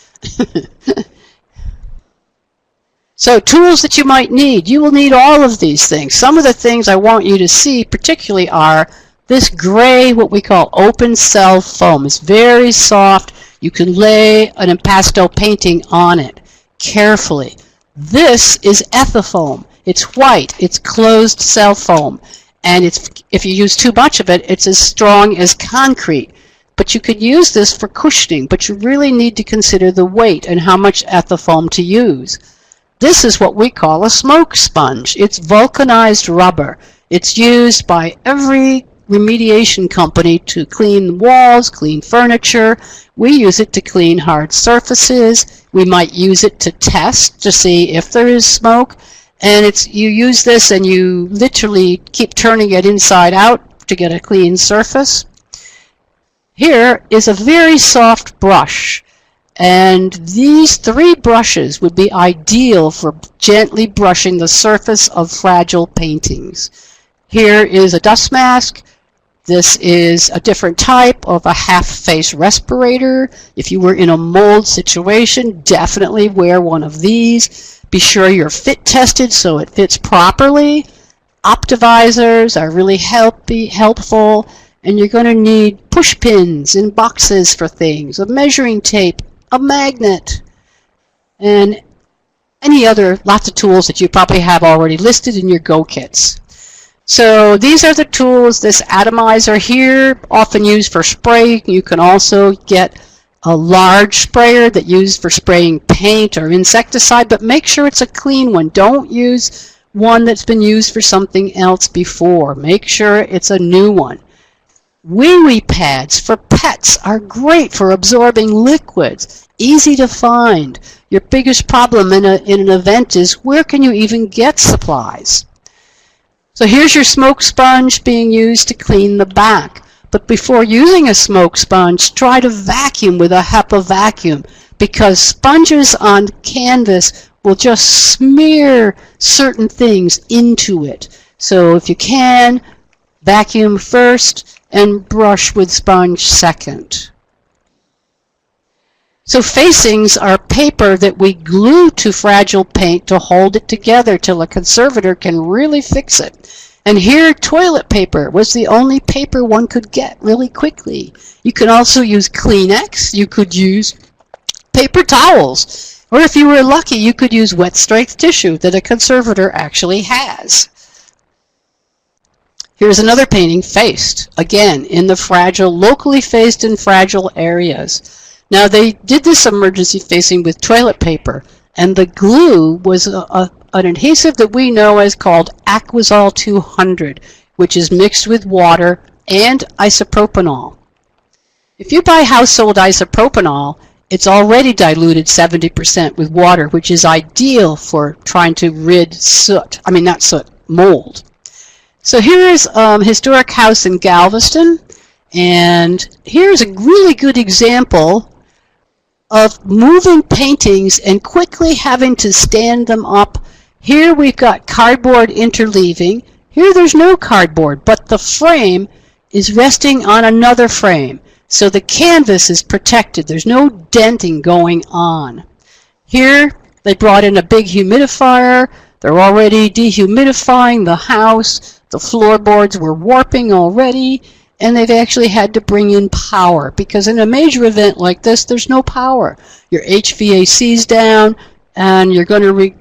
[SPEAKER 2] So tools that you might need. You will need all of these things. Some of the things I want you to see particularly are this gray, what we call open cell foam. It's very soft. You can lay an impasto painting on it carefully. This is ethifoam. It's white. It's closed cell foam. And if you use too much of it, it's as strong as concrete. But you could use this for cushioning, but you really need to consider the weight and how much ethifoam to use. This is what we call a smoke sponge. It's vulcanized rubber. It's used by every remediation company to clean walls, clean furniture. We use it to clean hard surfaces. We might use it to test to see if there is smoke. And you use this and you literally keep turning it inside out to get a clean surface. Here is a very soft brush. And these 3 brushes would be ideal for gently brushing the surface of fragile paintings. Here is a dust mask. This is a different type of a half-face respirator. If you were in a mold situation, definitely wear one of these. Be sure you're fit tested so it fits properly. Optivisors are really helpful. And you're going to need push pins and boxes for things, a measuring tape, a magnet, and lots of tools that you probably have already listed in your Go kits. So these are the tools. This atomizer here, often used for spraying. You can also get a large sprayer that's used for spraying paint or insecticide, but make sure it's a clean one. Don't use one that's been used for something else before. Make sure it's a new one. Wee-wee pads for pets are great for absorbing liquids, easy to find. Your biggest problem in an event is where can you even get supplies? So here's your smoke sponge being used to clean the back. But before using a smoke sponge, try to vacuum with a HEPA vacuum because sponges on canvas will just smear certain things into it. So if you can, vacuum first and brush with sponge second. So facings are paper that we glue to fragile paint to hold it together till a conservator can really fix it. And here, toilet paper was the only paper one could get really quickly. You can also use Kleenex. You could use paper towels. Or if you were lucky, you could use wet strength tissue that a conservator actually has. Here's another painting, faced, again, in the fragile, locally faced and fragile areas. Now, they did this emergency facing with toilet paper, and the glue was an adhesive that we know as called Aquazol 200, which is mixed with water and isopropanol. If you buy household isopropanol, it's already diluted 70% with water, which is ideal for trying to rid mold. So here's a historic house in Galveston, and here's a really good example of moving paintings and quickly having to stand them up. Here we've got cardboard interleaving. Here there's no cardboard, but the frame is resting on another frame. So the canvas is protected. There's no denting going on. Here they brought in a big humidifier. They're already dehumidifying the house. The floorboards were warping already, and they've actually had to bring in power because in a major event like this, there's no power. Your HVAC's down, and you're going to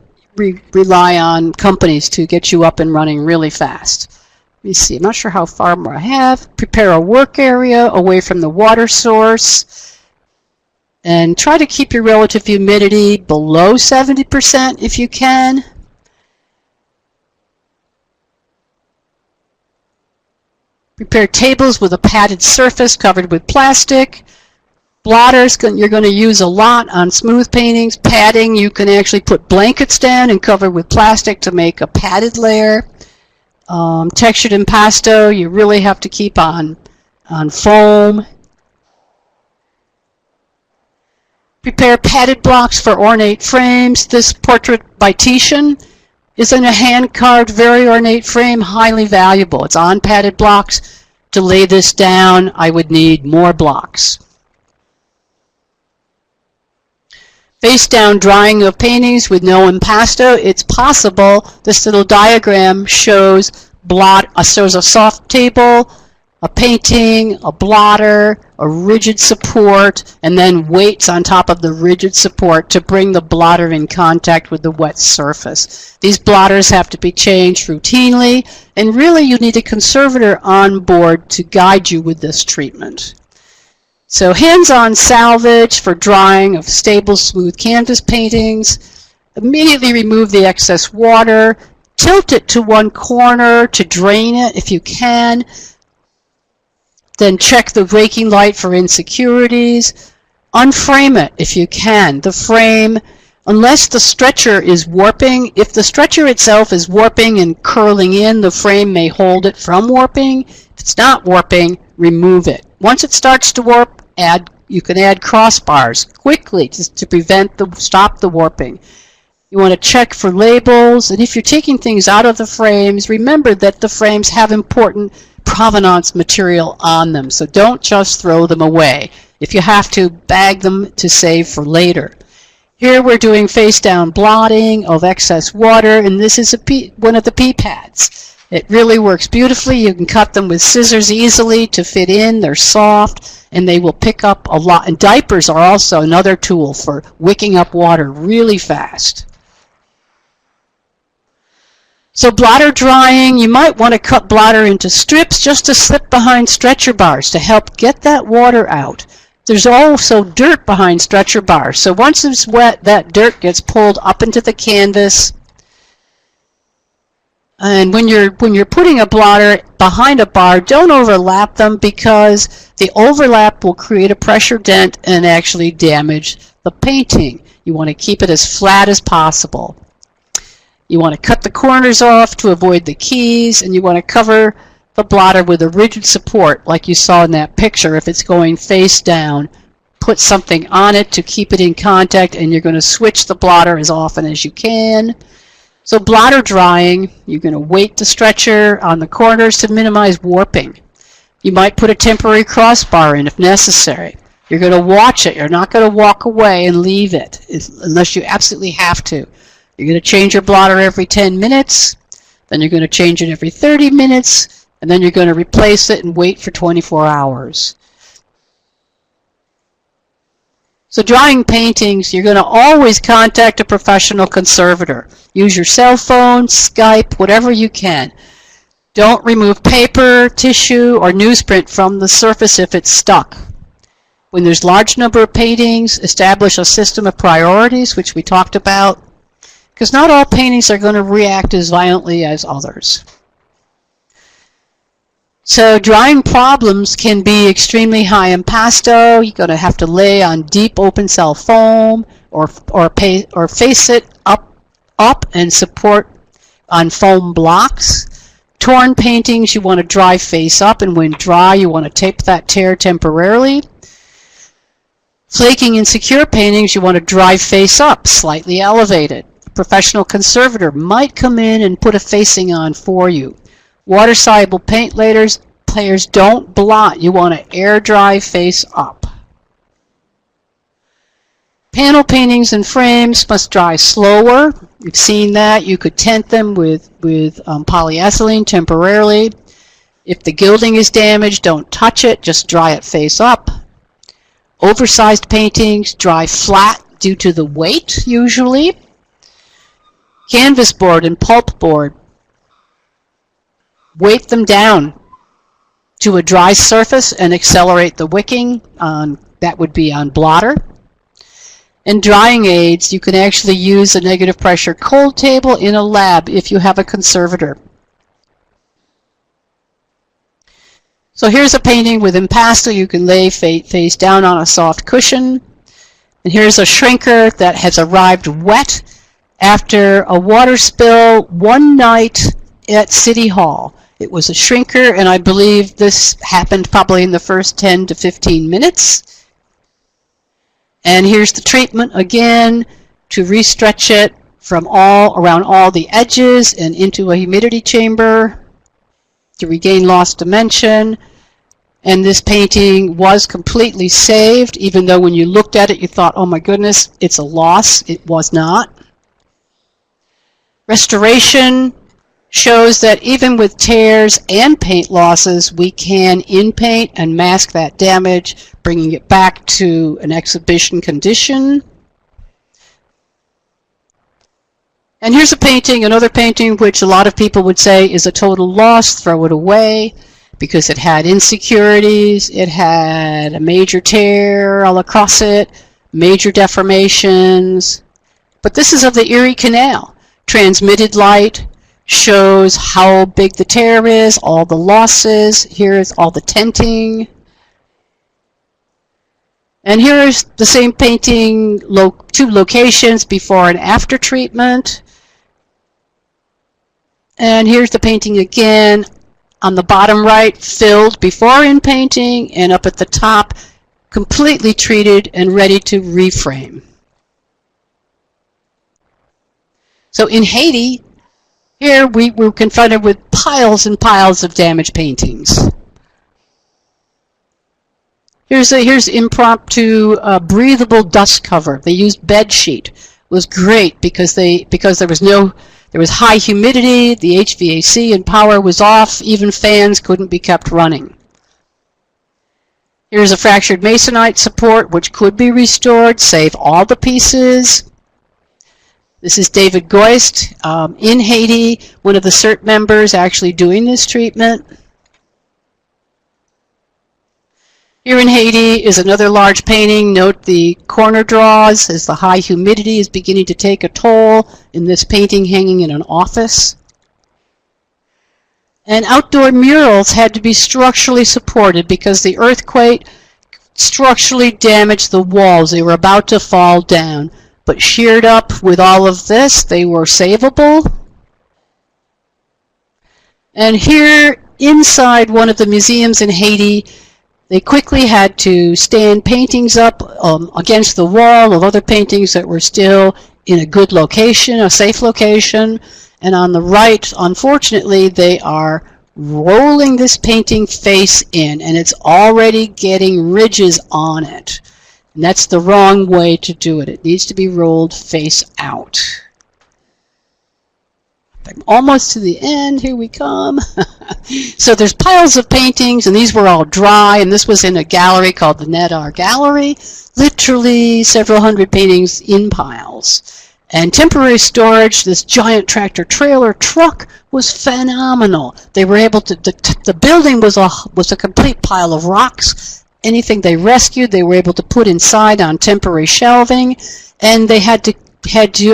[SPEAKER 2] rely on companies to get you up and running really fast. Let me see. I'm not sure how far more I have. Prepare a work area away from the water source, and try to keep your relative humidity below 70% if you can. Prepare tables with a padded surface covered with plastic. Blotters you're going to use a lot on smooth paintings. Padding, you can actually put blankets down and cover with plastic to make a padded layer. Textured impasto, you really have to keep on foam. Prepare padded blocks for ornate frames. This portrait by Titian is in a hand-carved, very ornate frame, highly valuable. It's on padded blocks. To lay this down, I would need more blocks. Face-down drying of paintings with no impasto. It's possible. This little diagram shows shows a soft table, a painting, a blotter, a rigid support, and then weights on top of the rigid support to bring the blotter in contact with the wet surface. These blotters have to be changed routinely, and really you need a conservator on board to guide you with this treatment. So hands-on salvage for drying of stable, smooth canvas paintings. Immediately remove the excess water. Tilt it to one corner to drain it if you can. Then check the raking light for insecurities. Unframe it if you can. The frame, unless the stretcher is warping, if the stretcher itself is warping and curling in, the frame may hold it from warping. If it's not warping, remove it. Once it starts to warp, you can add crossbars quickly to stop the warping. You want to check for labels, and if you're taking things out of the frames, remember that the frames have important provenance material on them, so don't just throw them away. If you have to, bag them to save for later. Here we're doing face-down blotting of excess water, and this is one of the pea pads. It really works beautifully. You can cut them with scissors easily to fit in. They're soft, and they will pick up a lot. And diapers are also another tool for wicking up water really fast. So blotter drying, you might want to cut blotter into strips just to slip behind stretcher bars to help get that water out. There's also dirt behind stretcher bars, so once it's wet, that dirt gets pulled up into the canvas. And when you're putting a blotter behind a bar, don't overlap them, because the overlap will create a pressure dent and actually damage the painting. You want to keep it as flat as possible. You want to cut the corners off to avoid the keys, and you want to cover the blotter with a rigid support like you saw in that picture. If it's going face down, put something on it to keep it in contact, and you're going to switch the blotter as often as you can. So blotter drying, you're going to weight the stretcher on the corners to minimize warping. You might put a temporary crossbar in if necessary. You're going to watch it. You're not going to walk away and leave it unless you absolutely have to. You're going to change your blotter every 10 minutes, then you're going to change it every 30 minutes, and then you're going to replace it and wait for 24 hours. So drying paintings, you're going to always contact a professional conservator. Use your cell phone, Skype, whatever you can. Don't remove paper, tissue, or newsprint from the surface if it's stuck. When there's a large number of paintings, establish a system of priorities, which we talked about, because not all paintings are going to react as violently as others. So drying problems can be extremely high impasto. You're going to have to lay on deep open cell foam or face it up and support on foam blocks. Torn paintings, you want to dry face up, and when dry, you want to tape that tear temporarily. Flaking and secure paintings, you want to dry face up, slightly elevated. A professional conservator might come in and put a facing on for you. Water-soluble paint layers don't blot. You want to air dry face up. Panel paintings and frames must dry slower. You've seen that. You could tent them with polyethylene temporarily. If the gilding is damaged, don't touch it. Just dry it face up. Oversized paintings dry flat due to the weight, usually. Canvas board and pulp board, weight them down to a dry surface and accelerate the wicking. That would be on blotter. And drying aids, you can actually use a negative pressure cold table in a lab if you have a conservator. So here's a painting with impasto you can lay face down on a soft cushion. And here's a shrinker that has arrived wet after a water spill one night at City Hall. It was a shrinker, and I believe this happened probably in the first 10 to 15 minutes. And here's the treatment again to restretch it from around all the edges and into a humidity chamber to regain lost dimension. And this painting was completely saved, even though when you looked at it you thought, oh my goodness, it's a loss. It was not. Restoration shows that even with tears and paint losses, we can in-paint and mask that damage, bringing it back to an exhibition condition. And here's a painting, another painting, which a lot of people would say is a total loss, throw it away, because it had insecurities, it had a major tear all across it, major deformations. But this is of the Erie Canal. Transmitted light shows how big the tear is, all the losses. Here's all the tenting. And here is the same painting, two locations before and after treatment. And here's the painting again. On the bottom right, filled before in painting, and up at the top, completely treated and ready to reframe. So in Haiti, here we were confronted with piles and piles of damaged paintings. Here's impromptu breathable dust cover. They used bed sheet. It was great because there was high humidity, the HVAC and power was off, even fans couldn't be kept running. Here's a fractured Masonite support which could be restored, save all the pieces. This is David Goist in Haiti, one of the CERT members actually doing this treatment. Here in Haiti is another large painting. Note the corner draws as the high humidity is beginning to take a toll in this painting hanging in an office. And outdoor murals had to be structurally supported because the earthquake structurally damaged the walls. They were about to fall down. But sheared up with all of this, they were savable. And here inside one of the museums in Haiti, they quickly had to stand paintings up against the wall of other paintings that were still in a good location, a safe location. And on the right, unfortunately, they are rolling this painting face in, and it's already getting ridges on it. And that's the wrong way to do it. It needs to be rolled face out. I'm almost to the end. Here we come. So there's piles of paintings, and these were all dry, and this was in a gallery called the Nedar Gallery. Literally several hundred paintings in piles. And temporary storage, this giant tractor trailer truck was phenomenal. They were able to, the building was a complete pile of rocks. Anything they rescued, they were able to put inside on temporary shelving, and they had to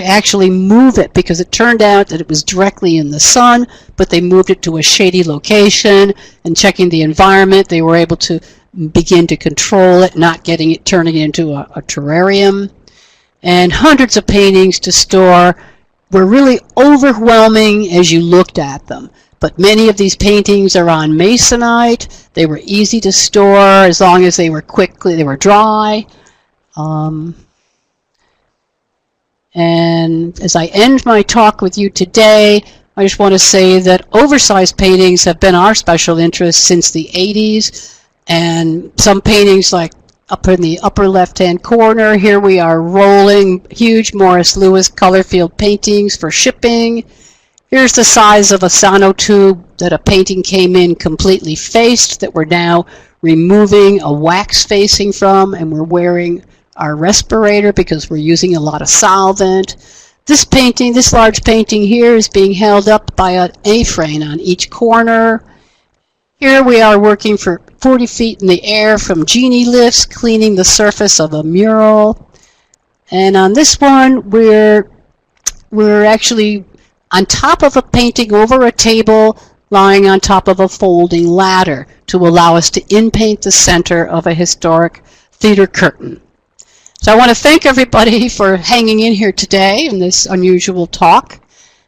[SPEAKER 2] actually move it because it turned out that it was directly in the sun, but they moved it to a shady location, and checking the environment, they were able to begin to control it, not turning it into a terrarium. And hundreds of paintings to store were really overwhelming as you looked at them. But many of these paintings are on Masonite. They were easy to store as long as they were dry. And as I end my talk with you today, I just want to say that oversized paintings have been our special interest since the 80s. And some paintings, like up in the upper left-hand corner, here we are rolling huge Morris Lewis color field paintings for shipping. Here's the size of a sonotube that a painting came in completely faced that we're now removing a wax facing from, and we're wearing our respirator because we're using a lot of solvent. This painting, this large painting here, is being held up by an A-frame on each corner. Here we are working for 40 feet in the air from genie lifts, cleaning the surface of a mural. And on this one, we're actually on top of a painting over a table lying on top of a folding ladder to allow us to in-paint the center of a historic theater curtain. So I want to thank everybody for hanging in here today in this unusual talk.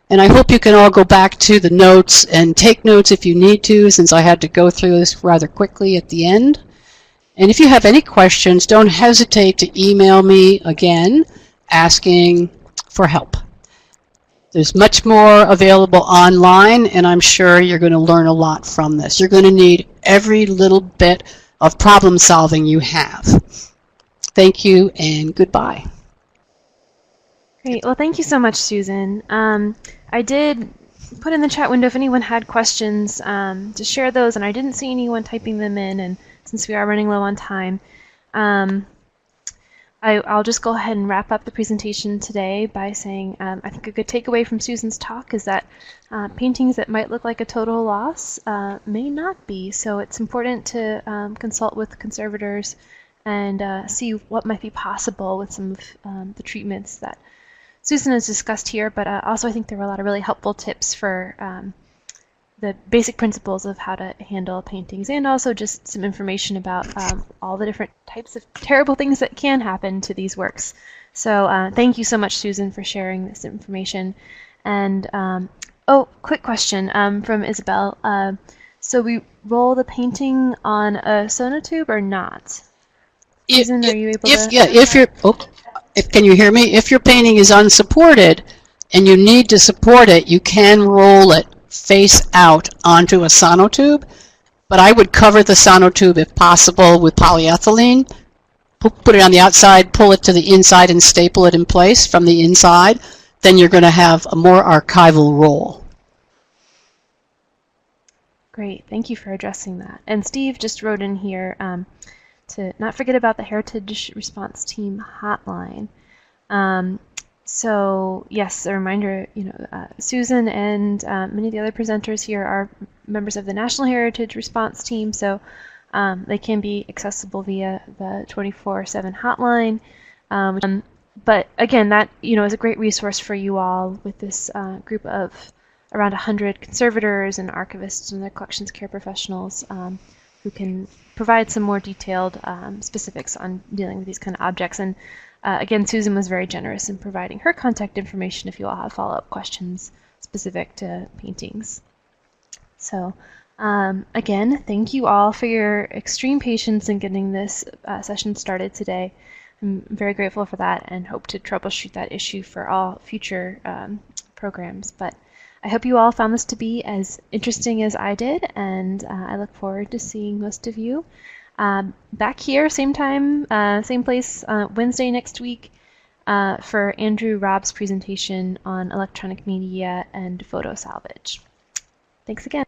[SPEAKER 2] And I hope you can all go back to the notes and take notes if you need to, since I had to go through this rather quickly at the end. And if you have any questions, don't hesitate to email me again asking for help. There's much more available online, and I'm sure you're going to learn a lot from this. You're going to need every little bit of problem solving you have. Thank you and goodbye.
[SPEAKER 1] Great. Well, thank you so much, Susan. I did put in the chat window if anyone had questions to share those, and I didn't see anyone typing them in, and since we are running low on time, I'll just go ahead and wrap up the presentation today by saying I think a good takeaway from Susan's talk is that paintings that might look like a total loss may not be, so it's important to consult with conservators and see what might be possible with some of the treatments that Susan has discussed here, but also I think there were a lot of really helpful tips for the basic principles of how to handle paintings, and also just some information about all the different types of terrible things that can happen to these works. So thank you so much, Susan, for sharing this information. And oh, quick question from Isabel. So we roll the painting on a sonotube or not? Susan, are you able to?
[SPEAKER 2] Yeah, if you're, can you hear me? If your painting is unsupported and you need to support it, you can roll it face out onto a sonotube, but I would cover the sonotube if possible with polyethylene, put it on the outside, pull it to the inside and staple it in place from the inside. Then you're going to have a more archival roll.
[SPEAKER 1] Great, thank you for addressing that. And Steve just wrote in here to not forget about the Heritage Response Team hotline. So yes, a reminder, Susan and many of the other presenters here are members of the National Heritage Response Team, so they can be accessible via the 24/7 hotline. But again, that is a great resource for you all with this group of around 100 conservators and archivists and their collections care professionals who can provide some more detailed specifics on dealing with these kind of objects. And again, Susan was very generous in providing her contact information if you all have follow-up questions specific to paintings. So again, thank you all for your extreme patience in getting this session started today. I'm very grateful for that and hope to troubleshoot that issue for all future programs. But I hope you all found this to be as interesting as I did, and I look forward to seeing most of you back here, same time, same place, Wednesday next week for Andrew Robb's presentation on electronic media and photo salvage. Thanks again.